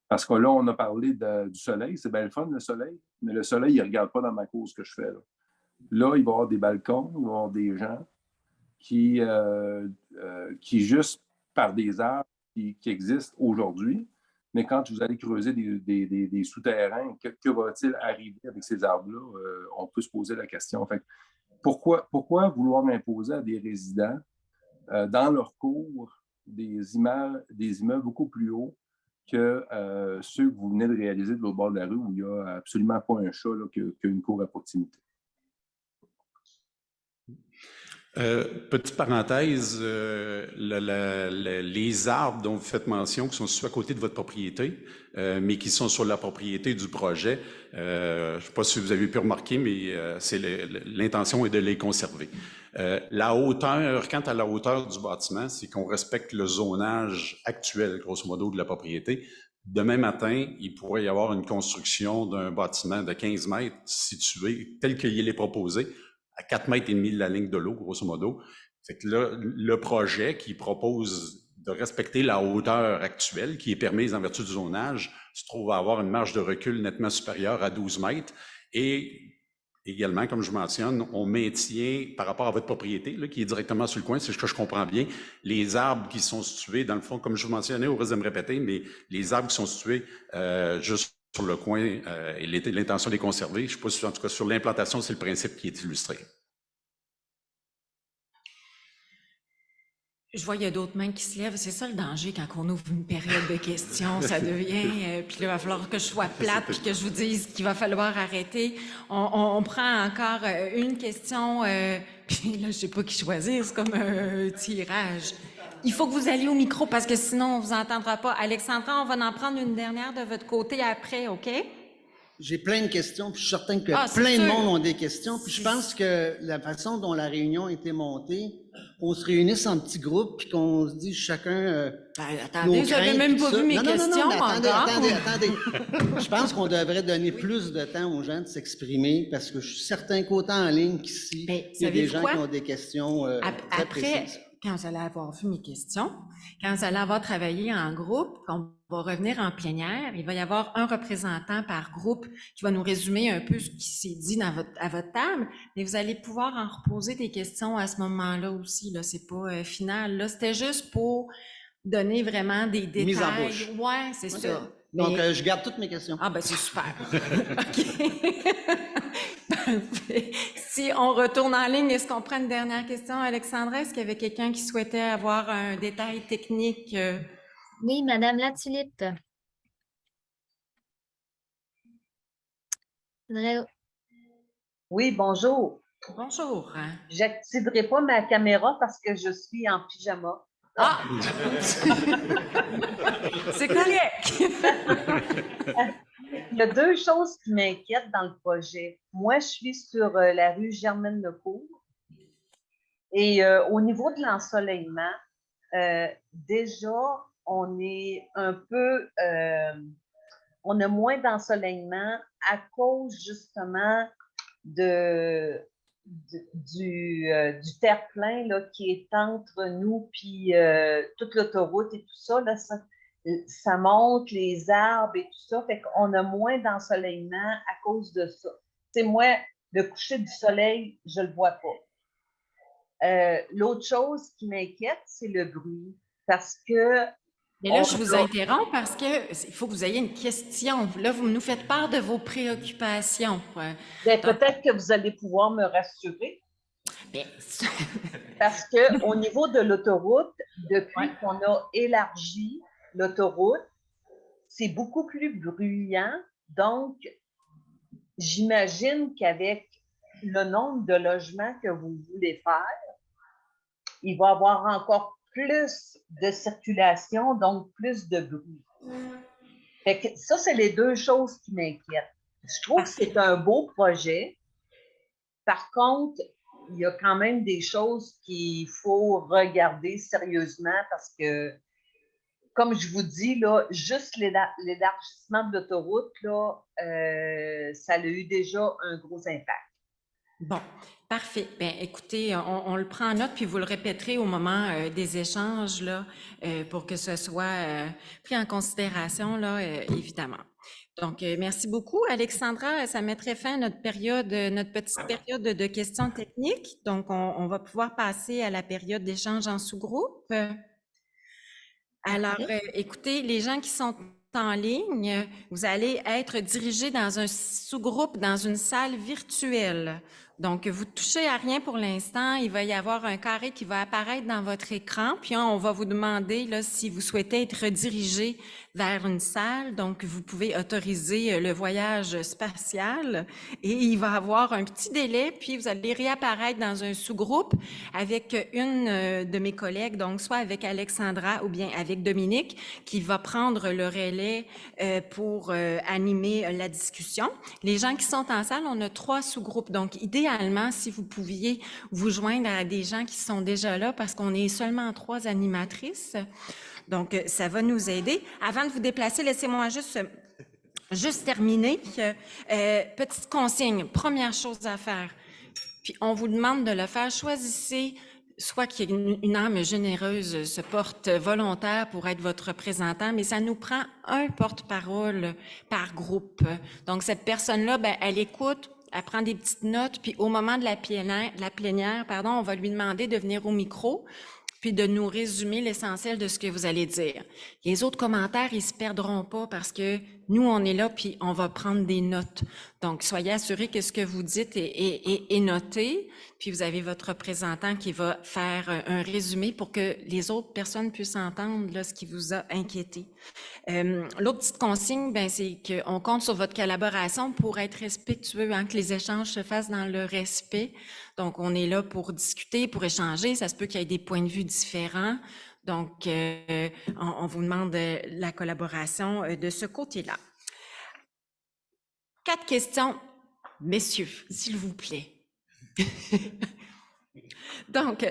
Parce que là, on a parlé du soleil, c'est bien le fun, le soleil, mais le soleil, il ne regarde pas dans ma course que je fais, là. Là, il va y avoir des balcons, il va y avoir des gens qui juste par des arbres qui existent aujourd'hui, mais quand vous allez creuser des souterrains, que va-t-il arriver avec ces arbres-là? On peut se poser la question. Fait, pourquoi vouloir imposer à des résidents dans leur cour des immeubles beaucoup plus hauts que ceux que vous venez de réaliser de l'autre bord de la rue où il n'y a absolument pas un chat qui a une cour à proximité? Petite parenthèse, les arbres dont vous faites mention, qui sont situés à côté de votre propriété, mais qui sont sur la propriété du projet, je ne sais pas si vous avez pu remarquer, mais l'intention est de les conserver. La hauteur, quant à la hauteur du bâtiment, c'est qu'on respecte le zonage actuel, grosso modo, de la propriété. Demain matin, il pourrait y avoir une construction d'un bâtiment de 15 mètres situé tel qu'il est proposé, à 4,5 mètres de la ligne de l'eau, grosso modo. Fait que là, le projet qui propose de respecter la hauteur actuelle qui est permise en vertu du zonage se trouve à avoir une marge de recul nettement supérieure à 12 mètres. Et également, comme je mentionne, on maintient, par rapport à votre propriété, là, qui est directement sur le coin, c'est ce que je comprends bien, les arbres qui sont situés, dans le fond, comme je vous mentionnais, au risque de me répéter, mais les arbres qui sont situés juste sur le coin, et l'intention de les conserver, je ne sais pas si, en tout cas, sur l'implantation, c'est le principe qui est illustré. Je vois, il y a d'autres mains qui se lèvent. C'est ça le danger quand on ouvre une période de questions. Ça devient... puis là, il va falloir que je sois plate puis que je vous dise qu'il va falloir arrêter. On prend encore une question. Puis là, je ne sais pas qui choisir. C'est comme un tirage. Il faut que vous alliez au micro parce que sinon, on ne vous entendra pas. Alexandra, on va en prendre une dernière de votre côté après, OK? J'ai plein de questions, puis je suis certain que plein de monde ont des questions. Puis je pense que la façon dont la réunion a été montée, on se réunisse en petits groupes, puis qu'on se dit chacun. Attendez, vous n'avez même pas vu mes questions encore. Attendez. Je pense qu'on devrait donner plus de temps aux gens de s'exprimer, parce que je suis certain qu'autant en ligne qu'ici, il y a des gens qui ont des questions très précises. Quand vous allez avoir vu mes questions, quand vous allez avoir travaillé en groupe, qu'on va revenir en plénière, il va y avoir un représentant par groupe qui va nous résumer un peu ce qui s'est dit à votre table, mais vous allez pouvoir en reposer des questions à ce moment-là aussi. Là, c'est pas final. Là, c'était juste pour donner vraiment des détails. Mise en bouche. Ouais, c'est ça. Donc, je garde toutes mes questions. Ah ben c'est super. OK. Parfait. Si on retourne en ligne, est-ce qu'on prend une dernière question, Alexandra? Est-ce qu'il y avait quelqu'un qui souhaitait avoir un détail technique? Oui, Madame Latulippe. Oui, bonjour. Bonjour. J'activerai pas ma caméra parce que je suis en pyjama. Ah! C'est correct! Il y a deux choses qui m'inquiètent dans le projet. Moi, je suis sur la rue Germaine-Lecour et au niveau de l'ensoleillement, déjà, on est un peu... on a moins d'ensoleillement à cause justement du terre-plein là, qui est entre nous puis toute l'autoroute et tout ça, là, ça monte, les arbres et tout ça, fait qu'on a moins d'ensoleillement à cause de ça. Tu sais, moi, le coucher du soleil, je le vois pas. L'autre chose qui m'inquiète, c'est le bruit, parce que... Mais là, je vous interromps parce qu'il faut que vous ayez une question. Là, vous nous faites part de vos préoccupations. Bien, peut-être que vous allez pouvoir me rassurer. Bien. Parce qu'au niveau de l'autoroute, depuis qu'on a élargi l'autoroute, c'est beaucoup plus bruyant. Donc, j'imagine qu'avec le nombre de logements que vous voulez faire, il va y avoir encore plus de circulation, donc plus de bruit. Fait que ça, c'est les deux choses qui m'inquiètent. Je trouve que c'est un beau projet. Par contre, il y a quand même des choses qu'il faut regarder sérieusement parce que, comme je vous dis, là, juste l'élargissement de l'autoroute, là, ça a eu déjà un gros impact. Bon, parfait. Bien, écoutez, on le prend en note, puis vous le répéterez au moment des échanges, là, pour que ce soit pris en considération, là, évidemment. Donc, merci beaucoup. Alexandra, ça mettrait fin à notre petite période de questions techniques. Donc, on va pouvoir passer à la période d'échange en sous-groupe. Alors, écoutez, les gens qui sont en ligne, vous allez être dirigés dans un sous-groupe, dans une salle virtuelle Donc, vous ne touchez à rien pour l'instant. Il va y avoir un carré qui va apparaître dans votre écran. Puis, on va vous demander là, si vous souhaitez être redirigé vers une salle. Donc, vous pouvez autoriser le voyage spatial. Et il va y avoir un petit délai. Puis, vous allez réapparaître dans un sous-groupe avec une de mes collègues, donc soit avec Alexandra ou bien avec Dominique, qui va prendre le relais pour animer la discussion. Les gens qui sont en salle, on a 3 sous-groupes. Donc, idéalement, si vous pouviez vous joindre à des gens qui sont déjà là, parce qu'on est seulement 3 animatrices. Donc, ça va nous aider. Avant de vous déplacer, laissez-moi juste terminer. Petite consigne, première chose à faire. Puis, on vous demande de le faire. Choisissez soit qu'il y ait une âme généreuse se porte volontaire pour être votre représentant, mais ça nous prend un porte-parole par groupe. Donc, cette personne-là, ben, elle écoute, elle prend des petites notes, puis au moment de la plénière, on va lui demander de venir au micro, puis de nous résumer l'essentiel de ce que vous allez dire. Les autres commentaires, ils se perdront pas parce que nous, on est là, puis on va prendre des notes. Donc, soyez assurés que ce que vous dites est noté, puis vous avez votre représentant qui va faire un résumé pour que les autres personnes puissent entendre là, ce qui vous a inquiété. L'autre petite consigne, ben, c'est qu'on compte sur votre collaboration pour être respectueux, hein, que les échanges se fassent dans le respect. Donc, on est là pour discuter, pour échanger. Ça se peut qu'il y ait des points de vue différents. Donc, on vous demande la collaboration de ce côté-là. 4 questions, messieurs, s'il vous plaît. Donc,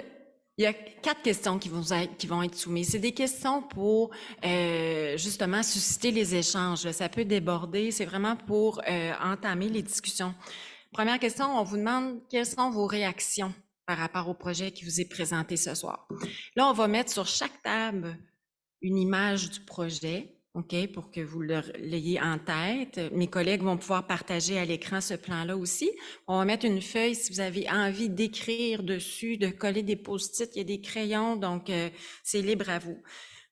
il y a 4 questions qui vont être soumises. C'est des questions pour justement susciter les échanges. Ça peut déborder. C'est vraiment pour entamer les discussions. Première question, on vous demande quelles sont vos réactions par rapport au projet qui vous est présenté ce soir. Là, on va mettre sur chaque table une image du projet, OK, pour que vous l'ayez en tête. Mes collègues vont pouvoir partager à l'écran ce plan-là aussi. On va mettre une feuille si vous avez envie d'écrire dessus, de coller des post-it. Il y a des crayons, donc c'est libre à vous.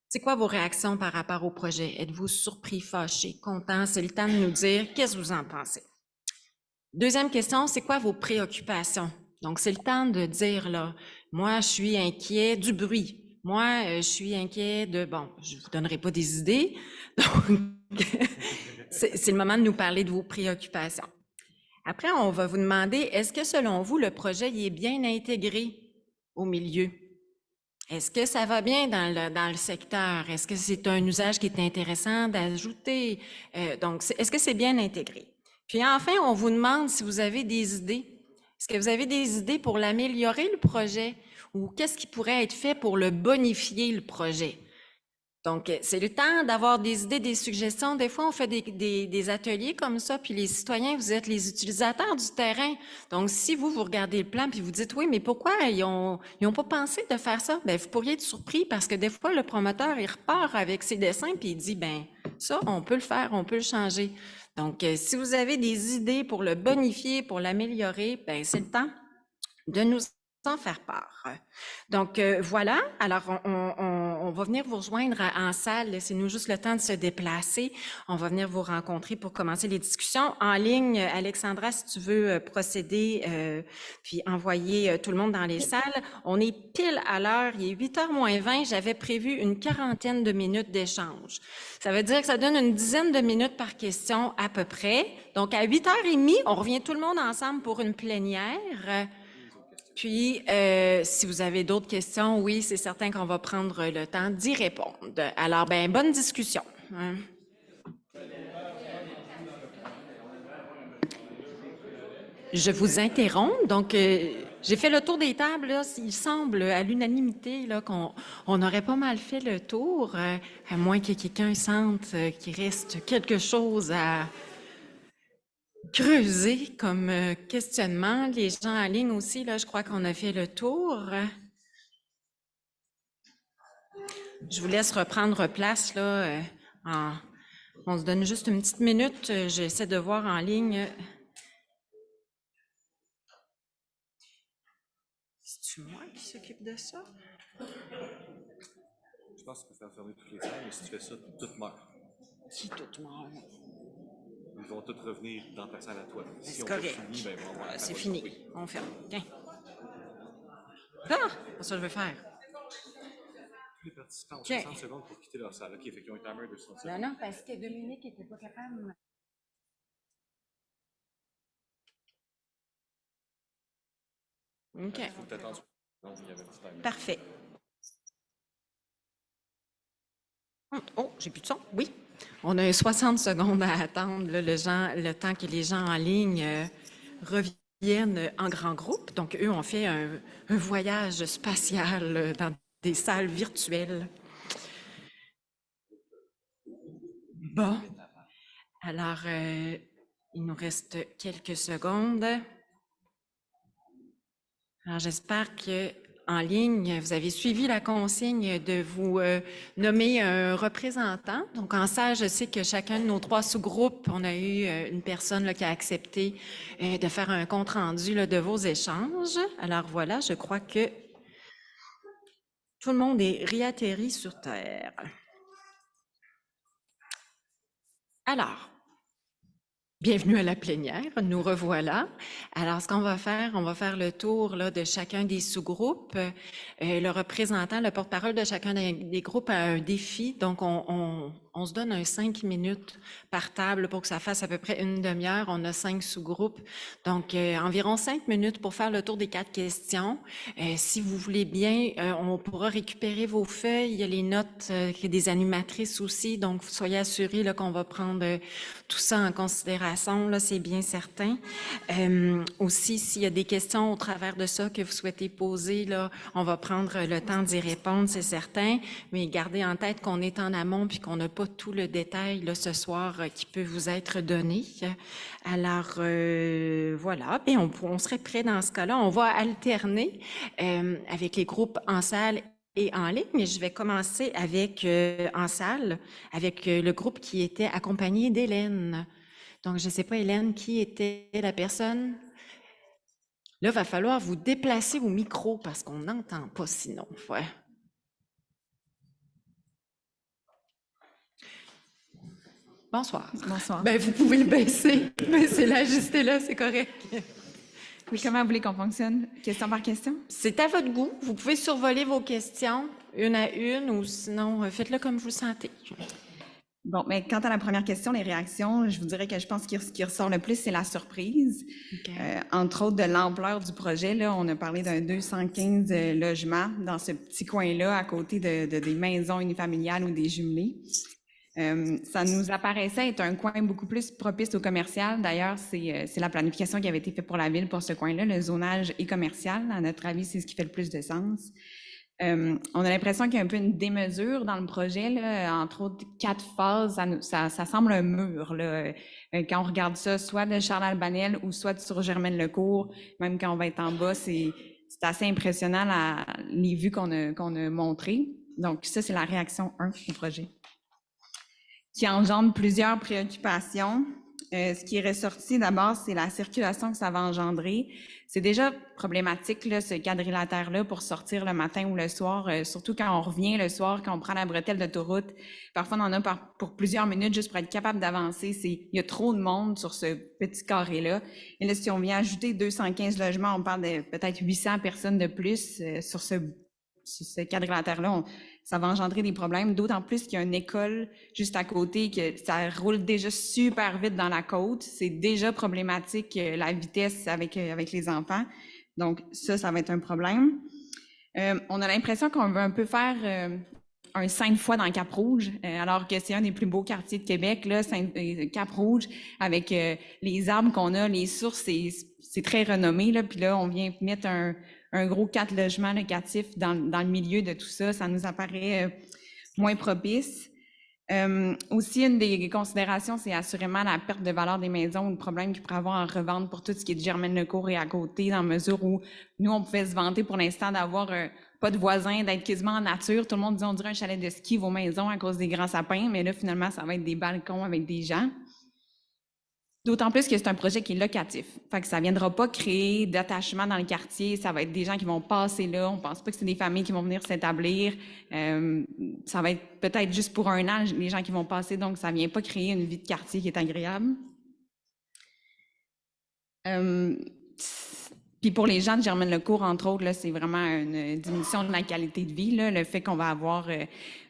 C'est quoi vos réactions par rapport au projet? Êtes-vous surpris, fâché, content? C'est le temps de nous dire qu'est-ce que vous en pensez. Deuxième question, c'est quoi vos préoccupations? Donc, c'est le temps de dire, là, moi, je suis inquiet du bruit. Moi, je suis inquiet de, bon, je ne vous donnerai pas des idées. Donc, c'est le moment de nous parler de vos préoccupations. Après, on va vous demander, est-ce que selon vous, le projet y est bien intégré au milieu? Est-ce que ça va bien dans le secteur? Est-ce que c'est un usage qui est intéressant d'ajouter? Donc, est-ce que c'est bien intégré? Puis enfin, on vous demande si vous avez des idées. Est-ce que vous avez des idées pour l'améliorer, le projet? Ou qu'est-ce qui pourrait être fait pour le bonifier, le projet? Donc, c'est le temps d'avoir des idées, des suggestions. Des fois, on fait des ateliers comme ça, puis les citoyens, vous êtes les utilisateurs du terrain. Donc, si vous regardez le plan, puis vous dites, oui, mais pourquoi ils ont pas pensé de faire ça? Bien, vous pourriez être surpris parce que des fois, le promoteur, il repart avec ses dessins, puis il dit, ben ça, on peut le faire, on peut le changer. Donc, si vous avez des idées pour le bonifier, pour l'améliorer, ben c'est le temps de nous en faire part. Donc, voilà. Alors, on va venir vous rejoindre en salle. Laissez-nous juste le temps de se déplacer. On va venir vous rencontrer pour commencer les discussions. En ligne, Alexandra, si tu veux procéder, puis envoyer tout le monde dans les salles. On est pile à l'heure. Il est 8h moins 20. J'avais prévu une 40aine de minutes d'échange. Ça veut dire que ça donne une dizaine de minutes par question à peu près. Donc, à 8h30, on revient tout le monde ensemble pour une plénière. Puis, si vous avez d'autres questions, oui, c'est certain qu'on va prendre le temps d'y répondre. Alors, ben, bonne discussion. Hein? Je vous interromps. Donc, j'ai fait le tour des tables. Là. Il semble, à l'unanimité, qu'on aurait pas mal fait le tour, à moins que quelqu'un sente qu'il reste quelque chose à creuser comme questionnement. Les gens en ligne aussi, là, je crois qu'on a fait le tour. Je vous laisse reprendre place. Là, on se donne juste une petite minute. J'essaie de voir en ligne. C'est-tu moi qui s'occupe de ça? Je pense que tu peux faire fermer toutes les salles, mais si tu fais ça, tout meurt. Qui tout meurt? ils vont tous revenir dans ta salle à toi. Si C'est on n'a pas correct. fini, ben, on va avoir la C'est parole. fini. Oui. On ferme. Tiens. Ah! C'est ça que je vais faire. Tous les participants ont Tiens. 60 secondes pour quitter leur salle. OK, fait qu'ils ont un timer de 60 Non, secondes. non, parce que Dominique n'était pas capable. OK. Il faut que tu attendes. Donc, il y avait un petit timer. Parfait. Oh, j'ai plus de son. Oui. On a 60 secondes à attendre, là, le temps que les gens en ligne reviennent en grand groupe. Donc, eux ont fait un voyage spatial dans des salles virtuelles. Bon. Alors, il nous reste quelques secondes. Alors, j'espère que en ligne, vous avez suivi la consigne de vous nommer un représentant. Donc, en salle, je sais que chacun de nos 3 sous-groupes, on a eu une personne là, qui a accepté de faire un compte-rendu de vos échanges. Alors voilà, je crois que tout le monde est réatterri sur Terre. Alors, bienvenue à la plénière, nous revoilà. Alors, ce qu'on va faire, on va faire le tour là, de chacun des sous-groupes. Le représentant, le porte-parole de chacun des groupes a un défi. Donc, on se donne un 5 minutes par table pour que ça fasse à peu près une demi-heure. On a 5 sous-groupes. Donc, environ 5 minutes pour faire le tour des 4 questions. Si vous voulez bien, on pourra récupérer vos feuilles. Il y a les notes des animatrices aussi. Donc, soyez assurés là, qu'on va prendre tout ça en considération, là, c'est bien certain. Aussi, s'il y a des questions au travers de ça que vous souhaitez poser, là, on va prendre le temps d'y répondre, c'est certain. Mais gardez en tête qu'on est en amont puis qu'on n'a pas tout le détail là, ce soir qui peut vous être donné. Alors, voilà. Et on serait prêt dans ce cas-là. On va alterner avec les groupes en salle et en ligne, mais je vais commencer avec en salle, avec le groupe qui était accompagné d'Hélène. Donc, je ne sais pas, Hélène, qui était la personne? Là, il va falloir vous déplacer au micro parce qu'on n'entend pas sinon. Ouais. Bonsoir. Bonsoir. Ben, vous pouvez le baisser. Baissez-le, ajustez-le, c'est correct. Oui, comment vous voulez qu'on fonctionne? Question par question? C'est à votre goût. Vous pouvez survoler vos questions une à une ou sinon, faites-le comme vous le sentez. Bon, mais quant à la première question, les réactions, je vous dirais que je pense que ce qui ressort le plus, c'est la surprise. Okay. Entre autres, de l'ampleur du projet. Là, on a parlé d'un 215 logements dans ce petit coin-là, à côté des maisons unifamiliales ou des jumelés. Ça nous apparaissait être un coin beaucoup plus propice au commercial. D'ailleurs, c'est la planification qui avait été faite pour la ville pour ce coin-là. Le zonage est commercial. À notre avis, c'est ce qui fait le plus de sens. On a l'impression qu'il y a un peu une démesure dans le projet, là. Entre autres 4 phases, ça semble un mur, là. Quand on regarde ça, soit de Charles-Albanel ou soit sur Germaine-Lecourt, même quand on va être en bas, c'est assez impressionnant les vues qu'on a montrées. Donc ça, c'est la réaction 1 au projet, qui engendre plusieurs préoccupations. Ce qui est ressorti d'abord, c'est la circulation que ça va engendrer. C'est déjà problématique, là, ce quadrilatère-là, pour sortir le matin ou le soir, surtout quand on revient le soir, quand on prend la bretelle d'autoroute. Parfois, on en a pour plusieurs minutes juste pour être capable d'avancer. Il y a trop de monde sur ce petit carré-là. Et là, si on vient ajouter 215 logements, on parle de peut-être 800 personnes de plus sur ce quadrilatère-là. Ça va engendrer des problèmes, d'autant plus qu'il y a une école juste à côté, que ça roule déjà super vite dans la côte. C'est déjà problématique, la vitesse avec les enfants. Donc ça va être un problème. On a l'impression qu'on veut un peu faire un Sainte-Foy dans Cap-Rouge, alors que c'est un des plus beaux quartiers de Québec, là, Cap-Rouge, avec les arbres qu'on a, les sources, c'est très renommé, là. Puis là, on vient mettre un gros 4 logements locatifs dans le milieu de tout ça. Ça nous apparaît moins propice. Aussi, une des considérations, c'est assurément la perte de valeur des maisons ou le problème qu'il pourrait avoir en revente pour tout ce qui est de Germaine-Lecourt et à côté, dans la mesure où nous, on pouvait se vanter pour l'instant d'avoir pas de voisins, d'être quasiment en nature. Tout le monde dit, on dirait un chalet de ski, vos maisons, à cause des grands sapins, mais là, finalement, ça va être des balcons avec des gens. D'autant plus que c'est un projet qui est locatif. Fait que ça ne viendra pas créer d'attachement dans le quartier. Ça va être des gens qui vont passer là. On ne pense pas que c'est des familles qui vont venir s'établir. Ça va être peut-être juste pour un an, les gens qui vont passer. Donc, ça ne vient pas créer une vie de quartier qui est agréable. Puis pour les gens de Germaine-Lecourt, entre autres, là, c'est vraiment une diminution de la qualité de vie, là, le fait qu'on va avoir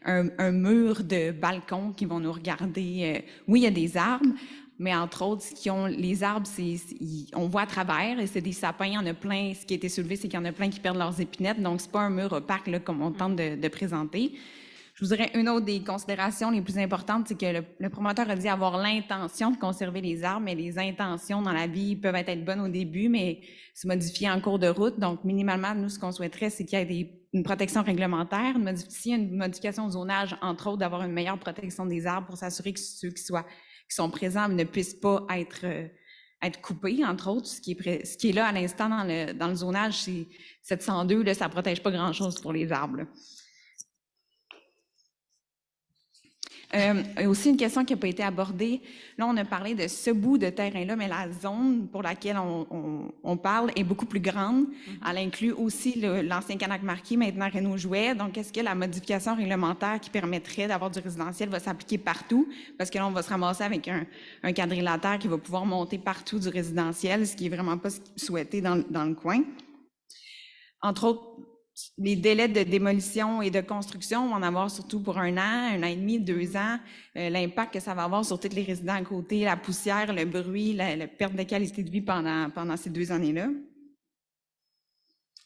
un mur de balcons qui vont nous regarder. Oui, il y a des arbres, mais entre autres, les arbres, on voit à travers, et c'est des sapins, il y en a plein. Ce qui a été soulevé, c'est qu'il y en a plein qui perdent leurs épinettes, donc c'est pas un mur opaque là, comme on tente de présenter. Je vous dirais, une autre des considérations les plus importantes, c'est que le promoteur a dit avoir l'intention de conserver les arbres, mais les intentions dans la vie peuvent être bonnes au début, mais se modifier en cours de route. Donc, minimalement, nous, ce qu'on souhaiterait, c'est qu'il y ait une protection réglementaire, une modification de zonage, entre autres, d'avoir une meilleure protection des arbres pour s'assurer que ceux qui sont présents ne puissent pas être coupés, entre autres. Ce qui est là à l'instant dans le zonage, c'est 702, là, ça ne protège pas grand-chose pour les arbres, là. Aussi, une question qui n'a pas été abordée. Là, on a parlé de ce bout de terrain-là, mais la zone pour laquelle on parle est beaucoup plus grande. Elle inclut aussi l'ancien Canac Marquis, maintenant Renault Jouet. Donc, est-ce que la modification réglementaire qui permettrait d'avoir du résidentiel va s'appliquer partout? Parce que là, on va se ramasser avec un quadrilatère qui va pouvoir monter partout du résidentiel, ce qui n'est vraiment pas souhaité dans le coin. Entre autres, les délais de démolition et de construction vont en avoir surtout pour 1 an, 1 an et demi, 2 ans. L'impact que ça va avoir sur tous les résidents à côté, la poussière, le bruit, la perte de qualité de vie pendant ces 2 années-là.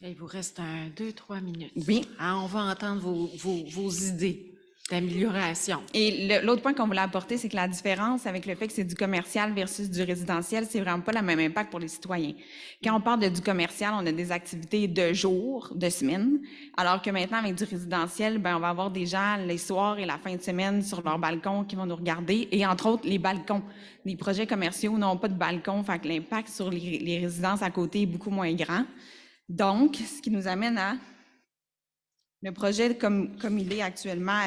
Il vous reste 2-3 minutes. Oui. On va entendre vos idées d'amélioration. Et l'autre point qu'on voulait apporter, c'est que la différence avec le fait que c'est du commercial versus du résidentiel, c'est vraiment pas le même impact pour les citoyens. Quand on parle de du commercial, on a des activités de jour, de semaine, alors que maintenant, avec du résidentiel, on va avoir des gens les soirs et la fin de semaine sur leur balcon qui vont nous regarder, et entre autres, les balcons. Les projets commerciaux n'ont pas de balcon, fait que l'impact sur les résidences à côté est beaucoup moins grand. Donc, ce qui nous amène à le projet comme il est actuellement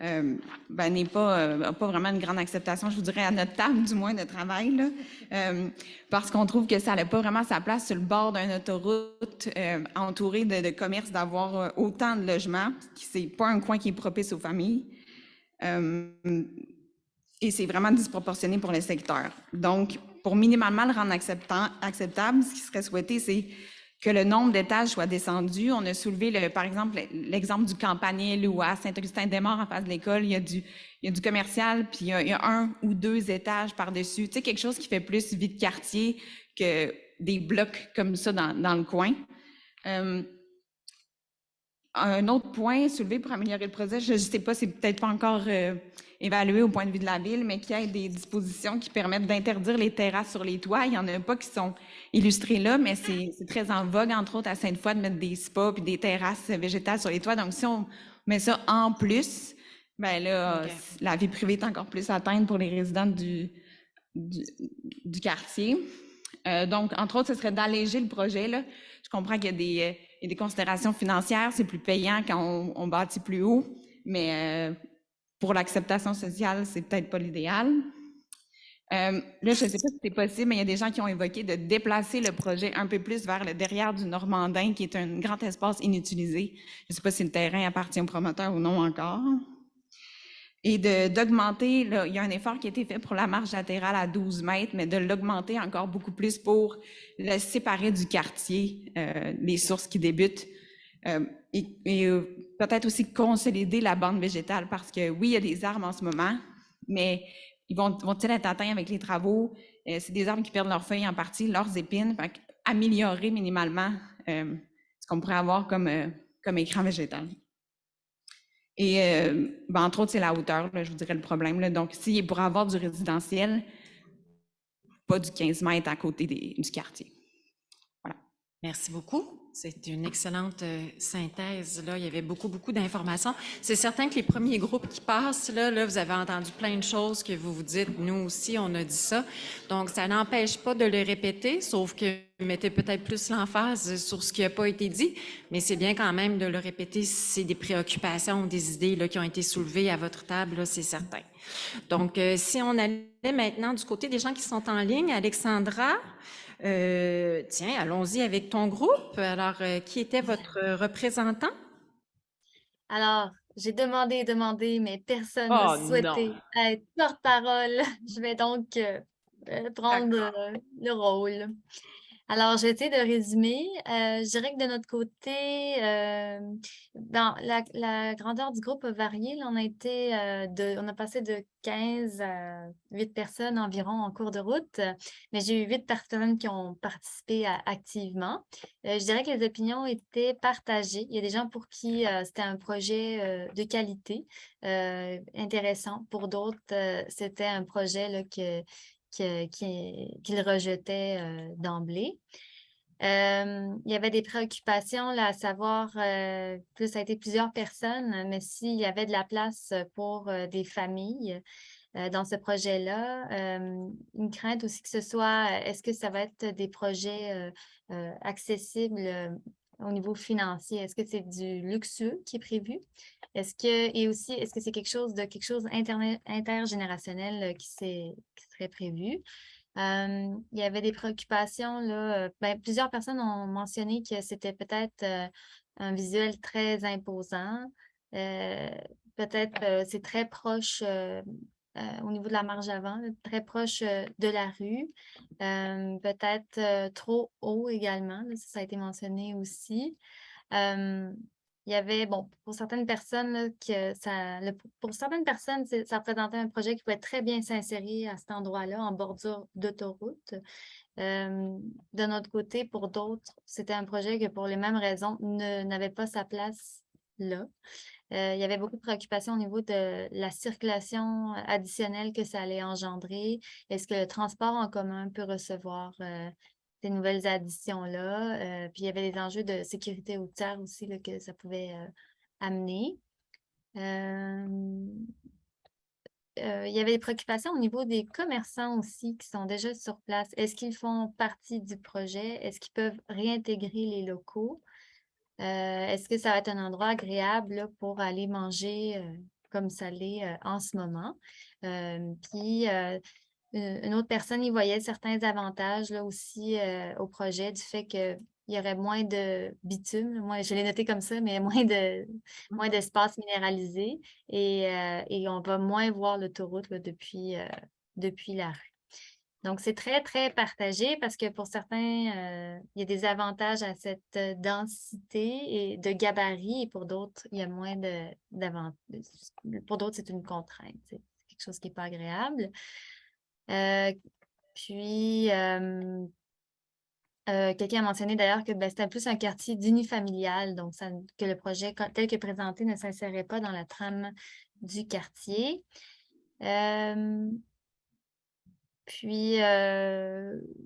n'a pas vraiment une grande acceptation, je vous dirais, à notre table, du moins, de travail, là, parce qu'on trouve que ça n'a pas vraiment sa place sur le bord d'une autoroute entourée de commerces, d'avoir autant de logements. C'est pas un coin qui est propice aux familles. Et c'est vraiment disproportionné pour le secteur. Donc, pour minimalement le rendre acceptable, ce qui serait souhaité, c'est que le nombre d'étages soit descendu. On a soulevé, par exemple, l'exemple du Campanile ou à Saint-Augustin-des-Maures, en face de l'école, il y a du commercial, puis il y a 1 ou 2 étages par-dessus. Tu sais, quelque chose qui fait plus vie de quartier que des blocs comme ça dans le coin. Un autre point soulevé pour améliorer le projet, je ne sais pas, c'est peut-être pas encore évalué au point de vue de la ville, mais qu'il y ait des dispositions qui permettent d'interdire les terrasses sur les toits. Il n'y en a pas qui sont illustrées là, mais c'est très en vogue, entre autres à Sainte-Foy, de mettre des spas puis des terrasses végétales sur les toits. Donc, si on met ça en plus, la vie privée est encore plus atteinte pour les résidents du quartier. Donc, entre autres, ce serait d'alléger le projet, là. Je comprends qu'il y a des considérations financières, c'est plus payant quand on bâtit plus haut, mais pour l'acceptation sociale, c'est peut-être pas l'idéal. Là, je ne sais pas si c'est possible, mais il y a des gens qui ont évoqué de déplacer le projet un peu plus vers le derrière du Normandin, qui est un grand espace inutilisé. Je ne sais pas si le terrain appartient au promoteur ou non encore. Et d'augmenter, il y a un effort qui a été fait pour la marge latérale à 12 mètres, mais de l'augmenter encore beaucoup plus pour le séparer du quartier, les sources qui débutent, et peut-être aussi consolider la bande végétale, parce que oui, il y a des arbres en ce moment, mais vont-ils être atteints avec les travaux? C'est des arbres qui perdent leurs feuilles en partie, leurs épines, fait améliorer minimalement ce qu'on pourrait avoir comme écran végétal. Et, entre autres, c'est la hauteur, là, je vous dirais le problème. Là. Donc, s'il est pour avoir du résidentiel, pas du 15 mètres à côté du quartier. Voilà. Merci beaucoup. C'est une excellente synthèse. Là, il y avait beaucoup d'informations. C'est certain que les premiers groupes qui passent, là, vous avez entendu plein de choses que vous vous dites. Nous aussi, on a dit ça. Donc, ça n'empêche pas de le répéter, sauf que vous mettez peut-être plus l'emphase sur ce qui n'a pas été dit, mais c'est bien quand même de le répéter si c'est des préoccupations ou des idées là, qui ont été soulevées à votre table, là, c'est certain. Donc, si on allait maintenant du côté des gens qui sont en ligne, Alexandra, tiens, allons-y avec ton groupe. Alors, qui était votre représentant? Alors, j'ai demandé, mais personne n'a souhaité être porte-parole. Je vais donc prendre le rôle. Alors, je vais essayer de résumer. Je dirais que de notre côté, la grandeur du groupe a varié. Là, on a passé de 15 à 8 personnes environ en cours de route, mais j'ai eu 8 personnes qui ont participé activement. Je dirais que les opinions étaient partagées. Il y a des gens pour qui c'était un projet de qualité intéressant. Pour d'autres, c'était un projet là, qu'il rejetait d'emblée. Il y avait des préoccupations là, à savoir, plus ça a été plusieurs personnes, mais s'il y avait de la place pour des familles dans ce projet-là, une crainte aussi que ce soit, est-ce que ça va être des projets accessibles au niveau financier? Est-ce que c'est du luxueux qui est prévu? Est-ce que c'est quelque chose intergénérationnel qui serait prévu? Il y avait des préoccupations, là, plusieurs personnes ont mentionné que c'était peut-être un visuel très imposant. Peut-être c'est très proche au niveau de la marge avant, là, très proche de la rue. Peut-être trop haut également, là, ça a été mentionné aussi. Il y avait, pour certaines personnes, là, pour certaines personnes, ça représentait un projet qui pouvait très bien s'insérer à cet endroit-là, en bordure d'autoroute. De notre côté, pour d'autres, c'était un projet que, pour les mêmes raisons, n'avait pas sa place là. Il y avait beaucoup de préoccupations au niveau de la circulation additionnelle que ça allait engendrer. Est-ce que le transport en commun peut recevoir ces nouvelles additions-là? Puis il y avait des enjeux de sécurité routière aussi là, que ça pouvait amener. Il y avait des préoccupations au niveau des commerçants aussi qui sont déjà sur place. Est-ce qu'ils font partie du projet? Est-ce qu'ils peuvent réintégrer les locaux? Est-ce que ça va être un endroit agréable là, pour aller manger comme ça l'est en ce moment? Puis, une autre personne y voyait certains avantages là, aussi au projet du fait qu'il y aurait moins de bitume. Moi, je l'ai noté comme ça, mais moins d'espace minéralisé et on va moins voir l'autoroute là, depuis la rue. Donc, c'est très, très partagé parce que pour certains, il y a des avantages à cette densité et de gabarit et pour d'autres, il y a moins d'avantages. Pour d'autres, c'est une contrainte. C'est quelque chose qui n'est pas agréable. Quelqu'un a mentionné d'ailleurs que c'était plus un quartier d'unifamilial, donc que le projet tel que présenté ne s'insérait pas dans la trame du quartier.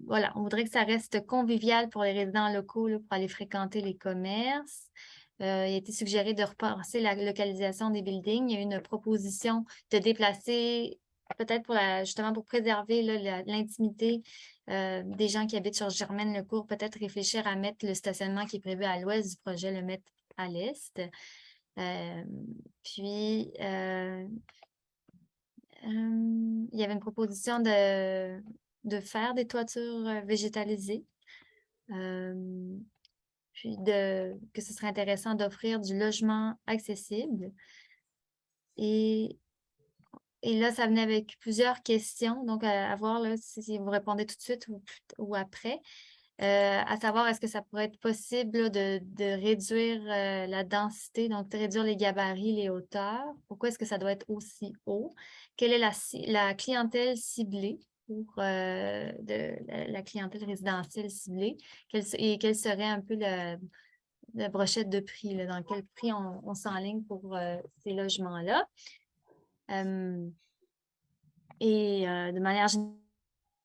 Voilà, on voudrait que ça reste convivial pour les résidents locaux là, pour aller fréquenter les commerces. Il a été suggéré de repenser la localisation des buildings. Il y a eu une proposition de déplacer, peut-être justement pour préserver l'intimité des gens qui habitent sur Germaine-le-Cours, peut-être réfléchir à mettre le stationnement qui est prévu à l'ouest du projet, le mettre à l'est. Il y avait une proposition de faire des toitures végétalisées, puis que ce serait intéressant d'offrir du logement accessible. Et là, ça venait avec plusieurs questions, donc à voir là, si vous répondez tout de suite ou après. À savoir, est-ce que ça pourrait être possible là, de réduire la densité, donc de réduire les gabarits, les hauteurs? Pourquoi est-ce que ça doit être aussi haut? Quelle est la clientèle ciblée pour la clientèle résidentielle ciblée? Et quelle serait un peu la brochette de prix, là, dans quel prix on s'enligne pour ces logements-là? De manière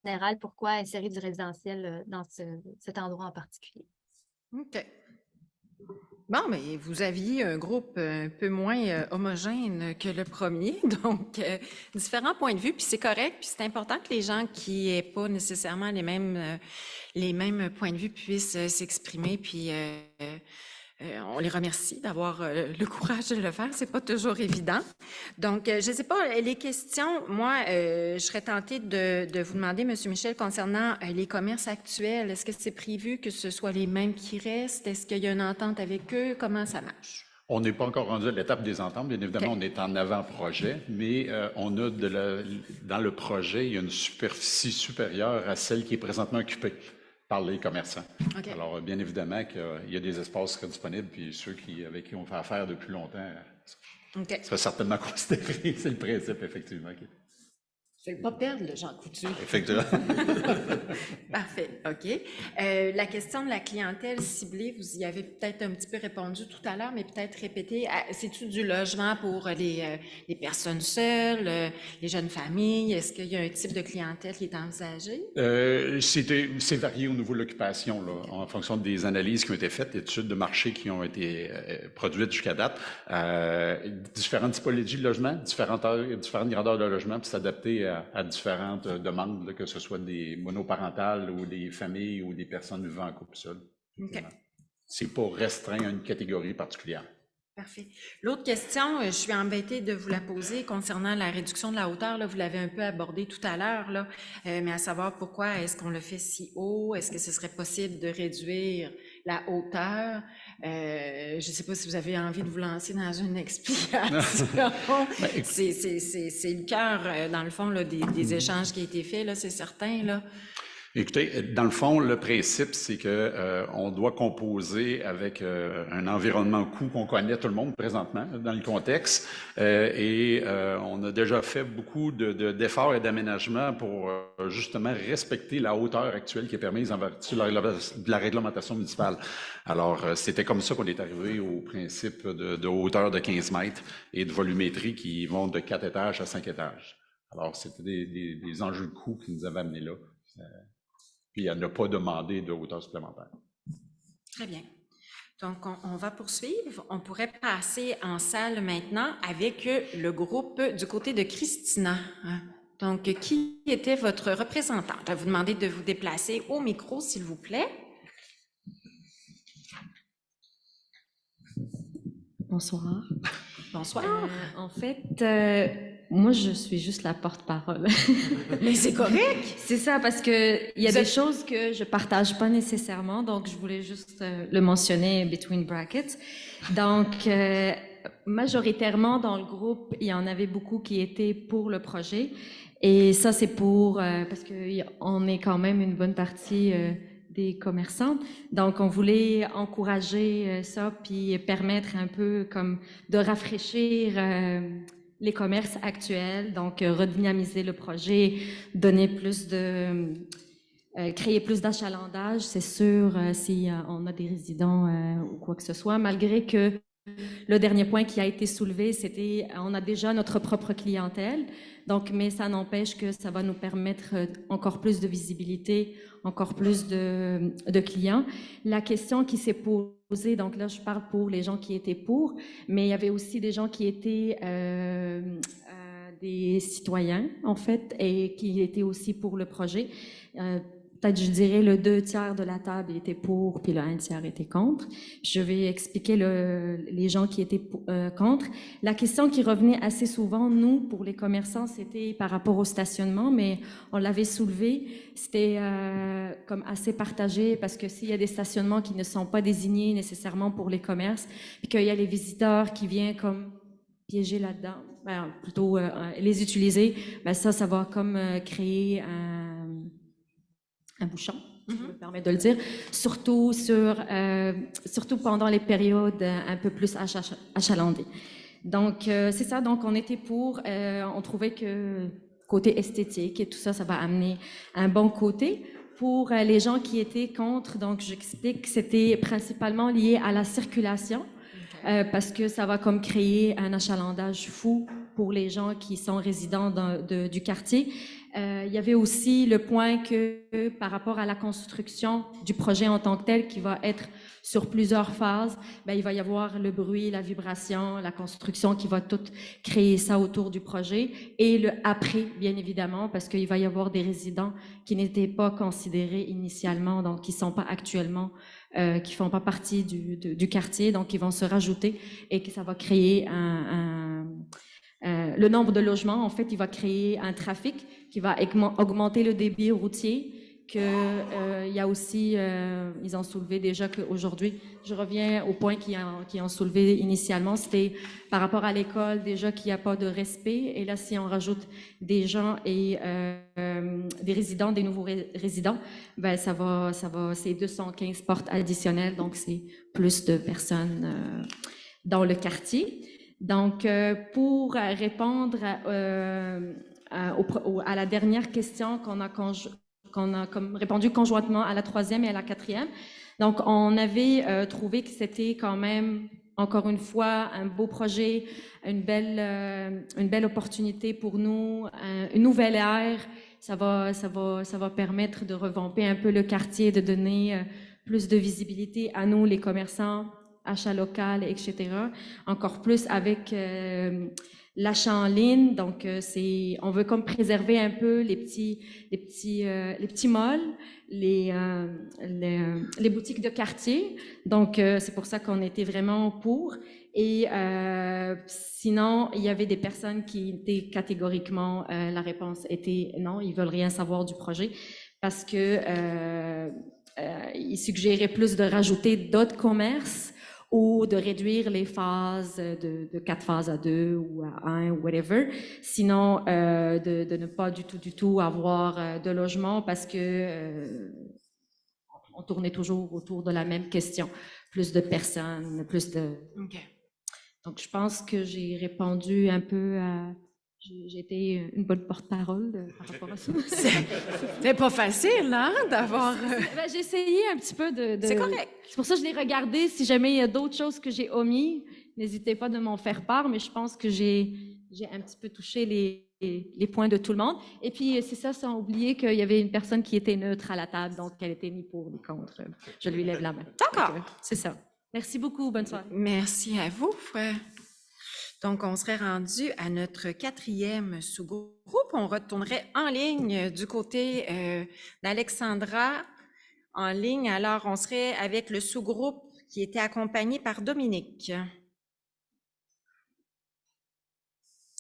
générale, pourquoi insérer du résidentiel dans cet endroit en particulier? OK. Bon, mais vous aviez un groupe un peu moins homogène que le premier, donc différents points de vue, puis c'est correct, puis c'est important que les gens qui n'aient pas nécessairement les mêmes points de vue puissent s'exprimer, puis on les remercie d'avoir le courage de le faire, c'est pas toujours évident. Donc, je sais pas, les questions, moi, je serais tentée de vous demander, M. Michel, concernant les commerces actuels, est-ce que c'est prévu que ce soit les mêmes qui restent? Est-ce qu'il y a une entente avec eux? Comment ça marche? On n'est pas encore rendu à l'étape des ententes. Bien évidemment, on est en avant-projet, mais on a dans le projet, il y a une superficie supérieure à celle qui est présentement occupée par les commerçants. Alors, bien évidemment qu'il y a des espaces qui seraient disponibles, puis ceux avec qui on fait affaire depuis longtemps, ça va certainement considérer, c'est le principe, effectivement. Je ne vais pas perdre le Jean Coutu. Effectivement. Parfait, OK. La question de la clientèle ciblée, vous y avez peut-être un petit peu répondu tout à l'heure, mais peut-être répéter. C'est-tu du logement pour les personnes seules, les jeunes familles? Est-ce qu'il y a un type de clientèle qui est envisagé? C'est varié au niveau de l'occupation, en fonction des analyses qui ont été faites, études de marché qui ont été produites jusqu'à date. Différentes typologies de logements, différentes grandeurs de logement, puis s'adapter à différentes demandes, là, que ce soit des monoparentales ou des familles ou des personnes vivant en couple seul. C'est pas restreint à une catégorie particulière. Parfait. L'autre question, je suis embêtée de vous la poser concernant la réduction de la hauteur. Là, vous l'avez un peu abordé tout à l'heure, là, mais à savoir pourquoi est-ce qu'on le fait si haut? Est-ce que ce serait possible de réduire la hauteur? Je ne sais pas si vous avez envie de vous lancer dans une explication. C'est le cœur, dans le fond, là, des échanges qui ont été faits, là, c'est certain, là. Écoutez, dans le fond, le principe, c'est que on doit composer avec un environnement coût qu'on connaît tout le monde présentement dans le contexte, et on a déjà fait beaucoup d'efforts et d'aménagements pour justement respecter la hauteur actuelle qui est permise en vertu de la réglementation municipale. Alors, c'était comme ça qu'on est arrivé au principe de hauteur de 15 mètres et de volumétrie qui vont de 4 étages à 5 étages. Alors, c'était des enjeux de coût qui nous avaient amenés là. Puis, elle n'a pas demandé de hauteur supplémentaire. Très bien. Donc, on va poursuivre. On pourrait passer en salle maintenant avec le groupe du côté de Christina. Donc, qui était votre représentante? Je vais vous demander de vous déplacer au micro, s'il vous plaît. Bonsoir. Bonsoir. En fait, moi, je suis juste la porte-parole. Mais c'est correct! C'est ça, parce qu'il y a des choses que je ne partage pas nécessairement, donc je voulais juste le mentionner between brackets. Donc, majoritairement, dans le groupe, il y en avait beaucoup qui étaient pour le projet. Et ça, c'est pour... parce qu'on est quand même une bonne partie... des commerçants. Donc, on voulait encourager ça, puis permettre un peu comme de rafraîchir les commerces actuels, donc redynamiser le projet, donner plus de... créer plus d'achalandage, c'est sûr, si on a des résidents ou quoi que ce soit, malgré que le dernier point qui a été soulevé, c'était on a déjà notre propre clientèle, donc, mais ça n'empêche que ça va nous permettre encore plus de visibilité, encore plus de clients. La question qui s'est posée, donc là, je parle pour les gens qui étaient pour, mais il y avait aussi des gens qui étaient des citoyens, en fait, et qui étaient aussi pour le projet. Peut-être, je dirais, le 2/3 de la table était pour, puis le 1/3 était contre. Je vais expliquer les gens qui étaient contre. La question qui revenait assez souvent, nous, pour les commerçants, c'était par rapport au stationnement, mais on l'avait soulevé. C'était comme assez partagé, parce que s'il y a des stationnements qui ne sont pas désignés nécessairement pour les commerces, puis qu'il y a les visiteurs qui viennent comme piéger là-dedans, plutôt les utiliser, ça va comme créer un bouchon, je me permets de le dire, surtout pendant les périodes un peu plus achalandées. Donc, c'est ça, donc on était pour, on trouvait que côté esthétique et tout ça, ça va amener un bon côté. Pour les gens qui étaient contre, donc j'explique que c'était principalement lié à la circulation, parce que ça va comme créer un achalandage fou pour les gens qui sont résidents du quartier. Il y avait aussi le point que par rapport à la construction du projet en tant que tel, qui va être sur plusieurs phases, il va y avoir le bruit, la vibration, la construction qui va tout créer ça autour du projet, et le après, bien évidemment, parce qu'il va y avoir des résidents qui n'étaient pas considérés initialement, donc qui ne sont pas actuellement, qui font pas partie du quartier, donc qui vont se rajouter, et que ça va créer le nombre de logements, en fait, il va créer un trafic qui va augmenter le débit routier, qu'il y a aussi, ils ont soulevé déjà qu'aujourd'hui, je reviens au point qu'ils ont soulevé initialement, c'était par rapport à l'école, déjà qu'il n'y a pas de respect. Et là, si on rajoute des gens et des résidents, des nouveaux résidents, ben c'est 215 portes additionnelles, donc c'est plus de personnes dans le quartier. Donc, pour répondre à la dernière question qu'on a répondu conjointement à la 3e et à la 4e. Donc, on avait trouvé que c'était quand même, encore une fois, un beau projet, une belle opportunité pour nous, une nouvelle ère. Ça va permettre de revamper un peu le quartier, de donner plus de visibilité à nous, les commerçants, achats local, etc. Encore plus avec l'achat en ligne. Donc, on veut comme préserver un peu les petits malls, les boutiques de quartier. Donc, c'est pour ça qu'on était vraiment pour. Et sinon, il y avait des personnes qui étaient catégoriquement, la réponse était non, ils veulent rien savoir du projet parce que ils suggéraient plus de rajouter d'autres commerces ou de réduire les phases de 4 phases à 2 ou à 1 ou whatever. Sinon, de ne pas du tout avoir de logement parce que on tournait toujours autour de la même question. Plus de personnes, plus de... OK. Donc, je pense que j'ai répondu un peu à... J'ai été une bonne porte-parole par rapport à ça. C'est pas facile, hein, d'avoir... Ben, j'ai essayé un petit peu de... C'est correct. C'est pour ça que je l'ai regardé. Si jamais il y a d'autres choses que j'ai omis, n'hésitez pas de m'en faire part, mais je pense que j'ai un petit peu touché les points de tout le monde. Et puis, c'est ça, sans oublier qu'il y avait une personne qui était neutre à la table, donc elle était ni pour ni contre. Je lui lève la main. D'accord. C'est ça. Merci beaucoup. Bonne soirée. Merci à vous. Donc, on serait rendu à notre 4e sous-groupe. On retournerait en ligne du côté d'Alexandra en ligne. Alors, on serait avec le sous-groupe qui était accompagné par Dominique.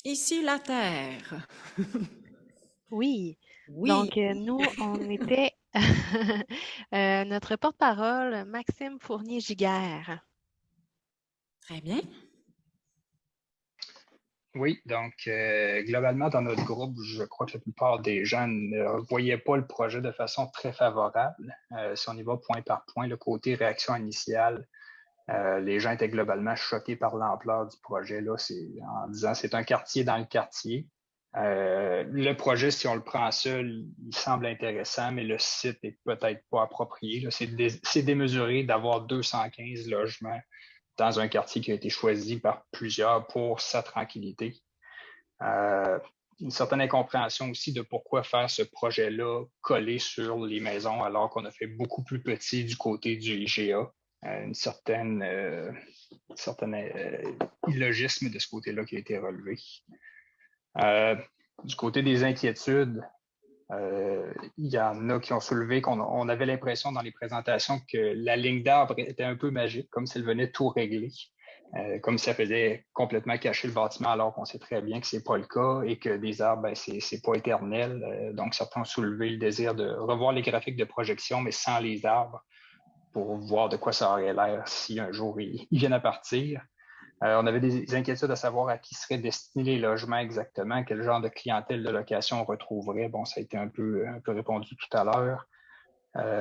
Ici, la Terre. Oui. Oui. Donc, nous, on était notre porte-parole, Maxime Fournier-Giguère. Très bien. Oui, donc globalement, dans notre groupe, je crois que la plupart des gens ne voyaient pas le projet de façon très favorable. Si on y va point par point, le côté réaction initiale, les gens étaient globalement choqués par l'ampleur du projet, là, en disant c'est un quartier dans le quartier. Le projet, si on le prend seul, il semble intéressant, mais le site n'est peut-être pas approprié. C'est démesuré d'avoir 215 logements dans un quartier qui a été choisi par plusieurs pour sa tranquillité. Une certaine incompréhension aussi de pourquoi faire ce projet-là collé sur les maisons alors qu'on a fait beaucoup plus petit du côté du IGA. Une certaine illogisme de ce côté-là qui a été relevé. Du côté des inquiétudes, il y en a qui ont soulevé qu'on avait l'impression dans les présentations que la ligne d'arbre était un peu magique, comme si elle venait tout régler, comme si ça faisait complètement cacher le bâtiment, alors qu'on sait très bien que c'est pas le cas et que des arbres, ben, c'est pas éternel. Donc, certains ont soulevé le désir de revoir les graphiques de projection, mais sans les arbres, pour voir de quoi ça aurait l'air si un jour ils viennent à partir. On avait des inquiétudes à savoir à qui seraient destinés les logements exactement, quel genre de clientèle de location on retrouverait. Bon, ça a été un peu répondu tout à l'heure.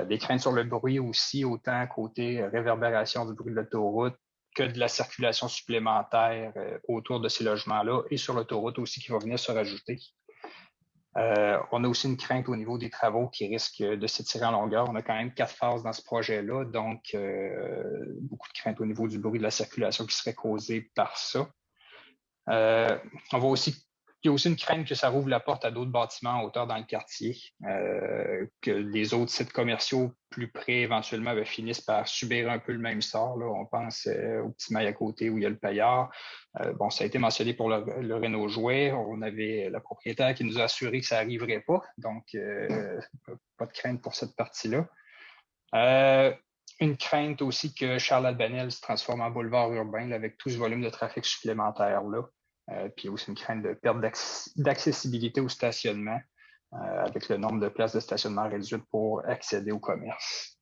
Des craintes sur le bruit aussi, autant côté réverbération du bruit de l'autoroute que de la circulation supplémentaire autour de ces logements-là et sur l'autoroute aussi qui va venir se rajouter. On a aussi une crainte au niveau des travaux qui risquent de s'étirer en longueur. On a quand même 4 phases dans ce projet-là, donc beaucoup de crainte au niveau du bruit de la circulation qui serait causée par ça. Il y a aussi une crainte que ça rouvre la porte à d'autres bâtiments en hauteur dans le quartier, que les autres sites commerciaux plus près éventuellement finissent par subir un peu le même sort. Là. On pense au Petit Mail à côté où il y a le Paillard. Bon, ça a été mentionné pour le Renault Jouet. On avait le propriétaire qui nous a assuré que ça n'arriverait pas, donc pas de crainte pour cette partie-là. Une crainte aussi que Charles-Albanel se transforme en boulevard urbain là, avec tout ce volume de trafic supplémentaire-là. Puis il y a aussi une crainte de perte d'accessibilité au stationnement. avec le nombre de places de stationnement réduites pour accéder au commerce.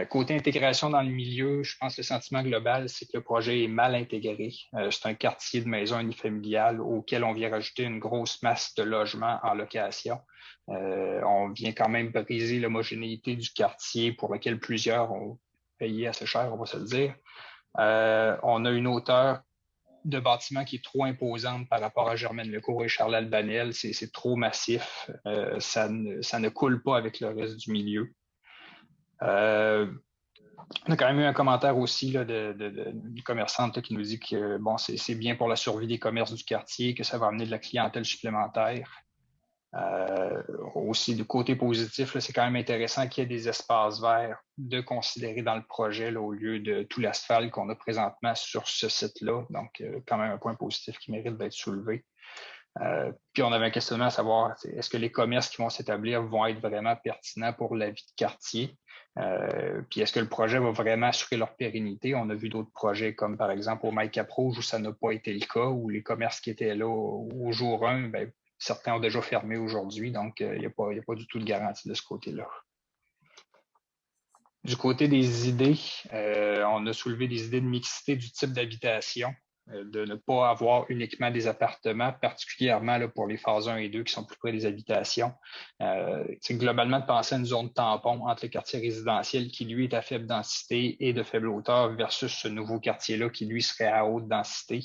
Côté intégration dans le milieu, je pense que le sentiment global, c'est que le projet est mal intégré. C'est un quartier de maisons unifamiliales auquel on vient rajouter une grosse masse de logements en location. On vient quand même briser l'homogénéité du quartier pour lequel plusieurs ont payé assez cher, on va se le dire. On a une hauteur de bâtiment qui est trop imposante par rapport à Germaine-Lecourt et Charles-Albanel. C'est trop massif. Ça ne coule pas avec le reste du milieu. On a quand même eu un commentaire aussi là, d'une commerçante là, qui nous dit que bon, c'est bien pour la survie des commerces du quartier, que ça va amener de la clientèle supplémentaire. Aussi, du côté positif, c'est quand même intéressant qu'il y ait des espaces verts de considérer dans le projet là, au lieu de tout l'asphalte qu'on a présentement sur ce site-là. Donc, quand même un point positif qui mérite d'être soulevé. Puis on avait un questionnement à savoir, est-ce que les commerces qui vont s'établir vont être vraiment pertinents pour la vie de quartier? Puis est-ce que le projet va vraiment assurer leur pérennité? On a vu d'autres projets comme par exemple au Maïcap Rouge où ça n'a pas été le cas, où les commerces qui étaient là au jour 1, bien, certains ont déjà fermé aujourd'hui, donc il n'y a pas du tout de garantie de ce côté-là. Du côté des idées, on a soulevé des idées de mixité du type d'habitation, de ne pas avoir uniquement des appartements, particulièrement là, pour les phases 1 et 2 qui sont plus près des habitations. C'est globalement de penser à une zone tampon entre le quartier résidentiel qui, lui, est à faible densité et de faible hauteur versus ce nouveau quartier-là qui, lui, serait à haute densité.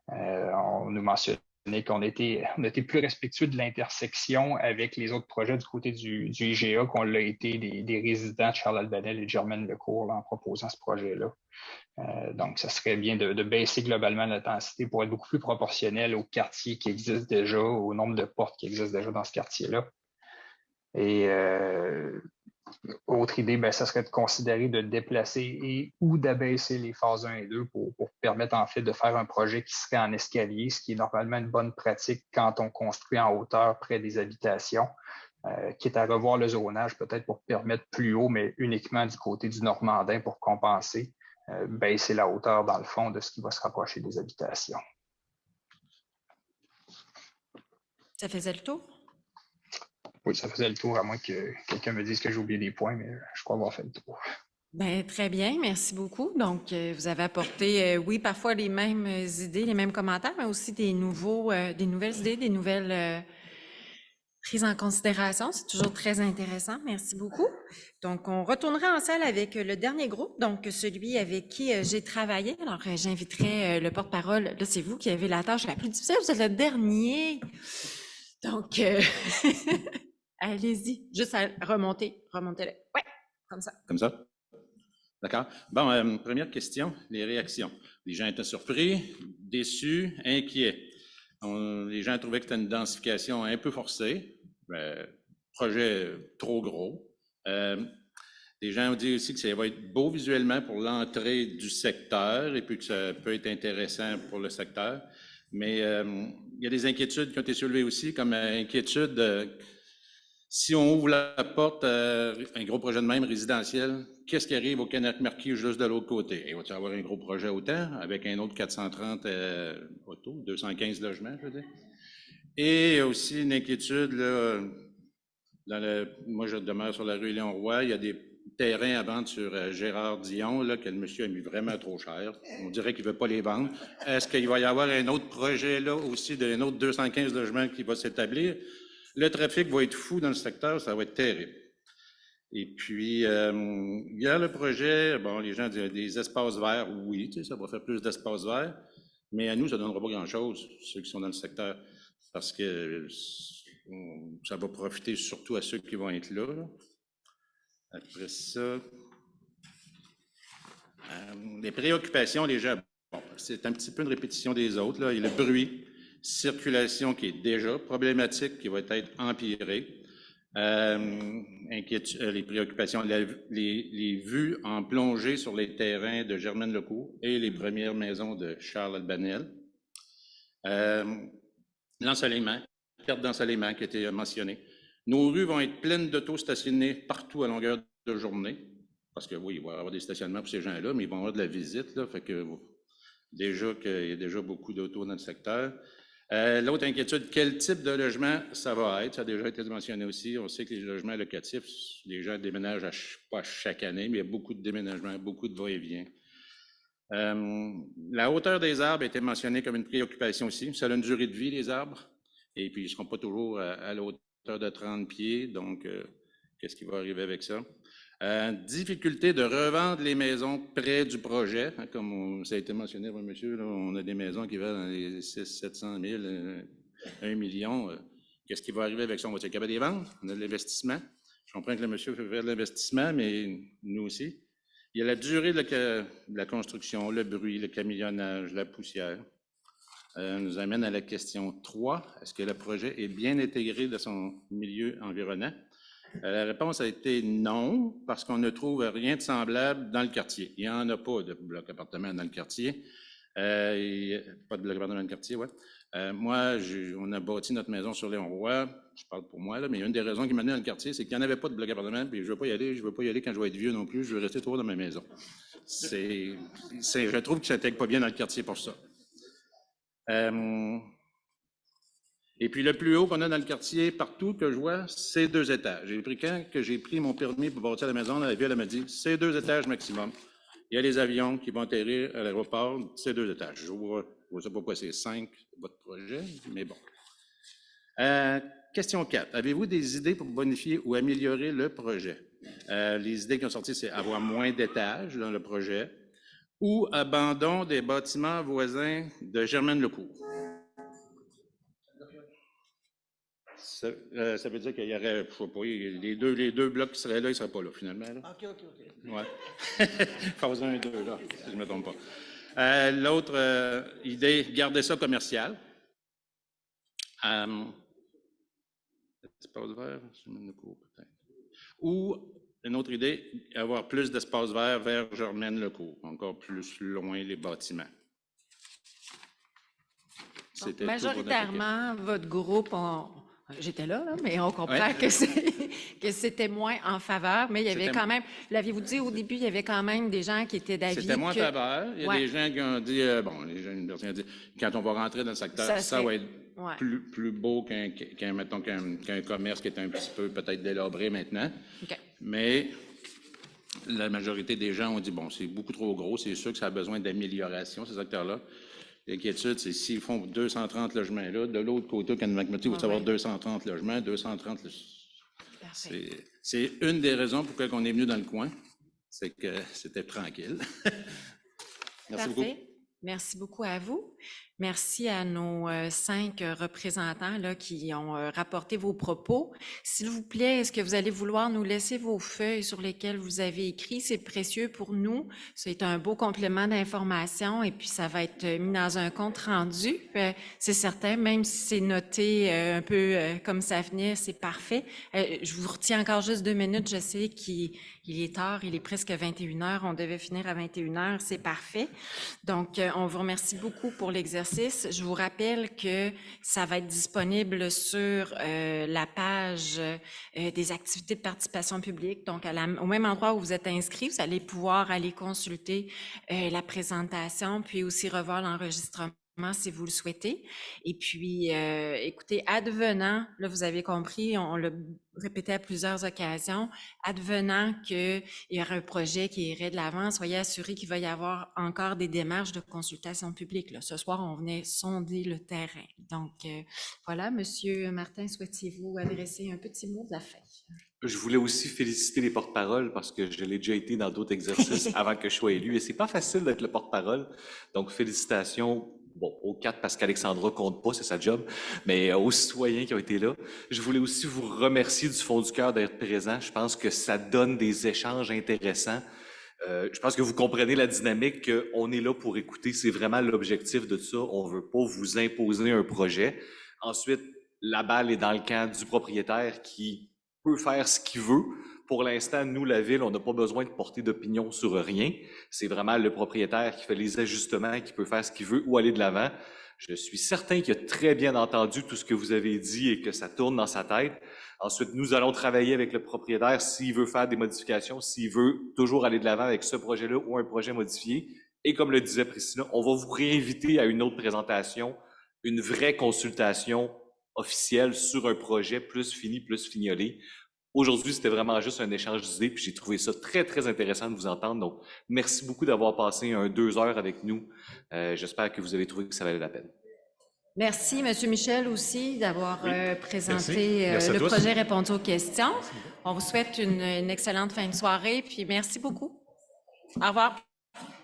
On nous mentionnait qu'on était plus respectueux de l'intersection avec les autres projets du côté du IGA qu'on l'a été des résidents de Charles-Albanel et de Germaine-Lecourt en proposant ce projet-là. Donc, ça serait bien de baisser globalement la densité pour être beaucoup plus proportionnel au quartier qui existe déjà, au nombre de portes qui existent déjà dans ce quartier-là. Et autre idée, ça serait de considérer de déplacer et ou d'abaisser les phases 1 et 2 pour permettre en fait de faire un projet qui serait en escalier, ce qui est normalement une bonne pratique quand on construit en hauteur près des habitations, quitte à revoir le zonage peut-être pour permettre plus haut, mais uniquement du côté du Normandin pour compenser, baisser la hauteur dans le fond de ce qui va se rapprocher des habitations. Ça faisait le tour? Oui, ça faisait le tour, à moins que quelqu'un me dise que j'ai oublié des points, mais je crois avoir fait le tour. Bien, très bien, merci beaucoup. Donc, vous avez apporté, oui, parfois les mêmes idées, les mêmes commentaires, mais aussi des nouvelles idées, des nouvelles prises en considération. C'est toujours très intéressant. Merci beaucoup. Donc, on retournera en salle avec le dernier groupe, donc celui avec qui j'ai travaillé. Alors, j'inviterai le porte-parole. Là, c'est vous qui avez la tâche la plus difficile. Vous êtes le dernier. Donc, allez-y, juste à remontez-le. Ouais, comme ça. Comme ça? D'accord. Bon, première question, les réactions. Les gens étaient surpris, déçus, inquiets. Les gens trouvaient que c'était une densification un peu forcée, projet trop gros. Les gens ont dit aussi que ça va être beau visuellement pour l'entrée du secteur et puis que ça peut être intéressant pour le secteur. Mais il y a des inquiétudes qui ont été soulevées aussi, comme inquiétude si on ouvre la porte à un gros projet de même résidentiel, qu'est-ce qui arrive au Canac-Marquis juste de l'autre côté? Il va y avoir un gros projet autant, avec un autre 430 autos, 215 logements, je veux dire. Et aussi une inquiétude, là, moi je demeure sur la rue Léon-Roy, il y a des terrains à vendre sur Gérard Dion, là, que le monsieur a mis vraiment trop cher. On dirait qu'il ne veut pas les vendre. Est-ce qu'il va y avoir un autre projet là aussi, d'un autre 215 logements qui va s'établir? Le trafic va être fou dans le secteur, ça va être terrible. Et puis, il y a le projet, bon, les gens disent des espaces verts, oui, tu sais, ça va faire plus d'espaces verts, mais à nous, ça ne donnera pas grand-chose, ceux qui sont dans le secteur, parce que ça va profiter surtout à ceux qui vont être là. Après ça, les préoccupations, les gens, bon, c'est un petit peu une répétition des autres, là, il y a le bruit, circulation qui est déjà problématique, qui va être empirée. Les préoccupations, les vues en plongée sur les terrains de Germaine-Lecourt et les premières maisons de Charles-Albanel. L'ensoleillement, perte d'ensoleillement qui a été mentionnée. Nos rues vont être pleines d'autos stationnés partout à longueur de journée, parce que oui, il va y avoir des stationnements pour ces gens-là, mais ils vont avoir de la visite, là, fait que déjà qu'il y a déjà beaucoup d'autos dans le secteur. L'autre inquiétude, quel type de logement ça va être? Ça a déjà été mentionné aussi. On sait que les logements locatifs, les gens déménagent pas chaque année, mais il y a beaucoup de déménagements, beaucoup de va-et-vient. La hauteur des arbres a été mentionnée comme une préoccupation aussi. Ça a une durée de vie, les arbres, et puis ils ne seront pas toujours à la hauteur de 30 pieds, donc qu'est-ce qui va arriver avec ça? Difficulté de revendre les maisons près du projet. Hein, comme ça a été mentionné par monsieur, là, on a des maisons qui valent dans les 600 000, 700 000, 1 million. Qu'est-ce qui va arriver avec ça? On va être capable de les vendre? On a de l'investissement. Je comprends que le monsieur fait faire de l'investissement, mais nous aussi. Il y a la durée de la construction, le bruit, le camillonnage, la poussière. Nous amène à la question 3. Est-ce que le projet est bien intégré dans son milieu environnant? La réponse a été non, parce qu'on ne trouve rien de semblable dans le quartier. Il n'y en a pas de bloc appartement dans le quartier. Pas de bloc appartement dans le quartier, oui. Moi, on a bâti notre maison sur Léon Roy. Je parle pour moi, là, mais une des raisons qui m'a amené dans le quartier, c'est qu'il n'y en avait pas de bloc appartement, puis je ne veux pas y aller. Je ne veux pas y aller quand je vais être vieux non plus. Je veux rester toujours dans ma maison. Je trouve que ça n'intègre pas bien dans le quartier pour ça. Et puis, le plus haut qu'on a dans le quartier, partout que je vois, c'est 2 étages. Quand j'ai pris mon permis pour bâtir la maison, la ville elle m'a dit, c'est 2 étages maximum. Il y a les avions qui vont atterrir à l'aéroport, c'est 2 étages. Je ne sais pas pourquoi c'est 5, votre projet, mais bon. Question 4. Avez-vous des idées pour bonifier ou améliorer le projet? Les idées qui ont sorti, c'est avoir moins d'étages dans le projet ou abandon des bâtiments voisins de Germaine-Lecourt. Ça veut dire qu'il y aurait, je sais pas, les deux blocs qui seraient là, ils ne seraient pas là, finalement. Là. OK. Ouais. Phase 1 et 2, là, si je ne me trompe pas. L'autre idée, garder ça commercial. Espace vert, peut-être. Ou, une autre idée, avoir plus d'espace vert vers Germaine-Lecourt, encore plus loin les bâtiments. Donc, majoritairement, votre groupe, j'étais là, mais on comprend que c'était moins en faveur, mais il y avait quand même, l'aviez-vous dit au début, il y avait quand même des gens qui étaient d'avis. C'était moins en faveur. Il y a des gens qui ont dit, une personne a dit, quand on va rentrer dans le secteur, ça va être plus beau qu'un commerce qui est un petit peu peut-être délabré maintenant. Okay. Mais la majorité des gens ont dit, bon, c'est beaucoup trop gros, c'est sûr que ça a besoin d'amélioration, ce secteur-là. L'inquiétude, c'est s'ils font 230 logements là, de l'autre côté, quand McMurtry va avoir 230 logements, 230... C'est une des raisons pour lesquelles on est venu dans le coin, c'est que c'était tranquille. Merci beaucoup. Merci beaucoup à vous. Merci à nos 5 représentants là, qui ont rapporté vos propos. S'il vous plaît, est-ce que vous allez vouloir nous laisser vos feuilles sur lesquelles vous avez écrit? C'est précieux pour nous. C'est un beau complément d'information et puis ça va être mis dans un compte rendu. C'est certain, même si c'est noté un peu comme ça venait, c'est parfait. Je vous retiens encore juste 2 minutes. Je sais qu'il est tard, il est presque 21h. On devait finir à 21h. C'est parfait. Donc, on vous remercie beaucoup pour l'exercice. Je vous rappelle que ça va être disponible sur la page des activités de participation publique. Donc, au même endroit où vous êtes inscrit, vous allez pouvoir aller consulter la présentation, puis aussi revoir l'enregistrement si vous le souhaitez. Et puis, écoutez, advenant, là, vous avez compris, on l'a répété à plusieurs occasions, advenant qu'il y aura un projet qui irait de l'avant, soyez assurés qu'il va y avoir encore des démarches de consultation publique. Là. Ce soir, on venait sonder le terrain. Donc, voilà, Monsieur Martin, souhaitiez-vous adresser un petit mot de la fin? Je voulais aussi féliciter les porte-paroles parce que je l'ai déjà été dans d'autres exercices avant que je sois élu et c'est pas facile d'être le porte-parole. Donc, félicitations. Bon, aux 4 parce qu'Alexandra compte pas, c'est sa job, mais aux citoyens qui ont été là. Je voulais aussi vous remercier du fond du cœur d'être présent. Je pense que ça donne des échanges intéressants. Je pense que vous comprenez la dynamique qu'on est là pour écouter. C'est vraiment l'objectif de ça. On veut pas vous imposer un projet. Ensuite, la balle est dans le camp du propriétaire qui peut faire ce qu'il veut. Pour l'instant, nous, la Ville, on n'a pas besoin de porter d'opinion sur rien. C'est vraiment le propriétaire qui fait les ajustements, qui peut faire ce qu'il veut ou aller de l'avant. Je suis certain qu'il a très bien entendu tout ce que vous avez dit et que ça tourne dans sa tête. Ensuite, nous allons travailler avec le propriétaire s'il veut faire des modifications, s'il veut toujours aller de l'avant avec ce projet-là ou un projet modifié. Et comme le disait Priscilla, on va vous réinviter à une autre présentation une vraie consultation officielle sur un projet plus fini, plus fignolé. Aujourd'hui, c'était vraiment juste un échange d'idées, puis j'ai trouvé ça très, très intéressant de vous entendre. Donc, merci beaucoup d'avoir passé 2 heures avec nous. J'espère que vous avez trouvé que ça valait la peine. Merci, M. Michel, aussi, d'avoir présenté Merci le tous. projet Répondu aux questions. On vous souhaite une excellente fin de soirée, puis merci beaucoup. Au revoir.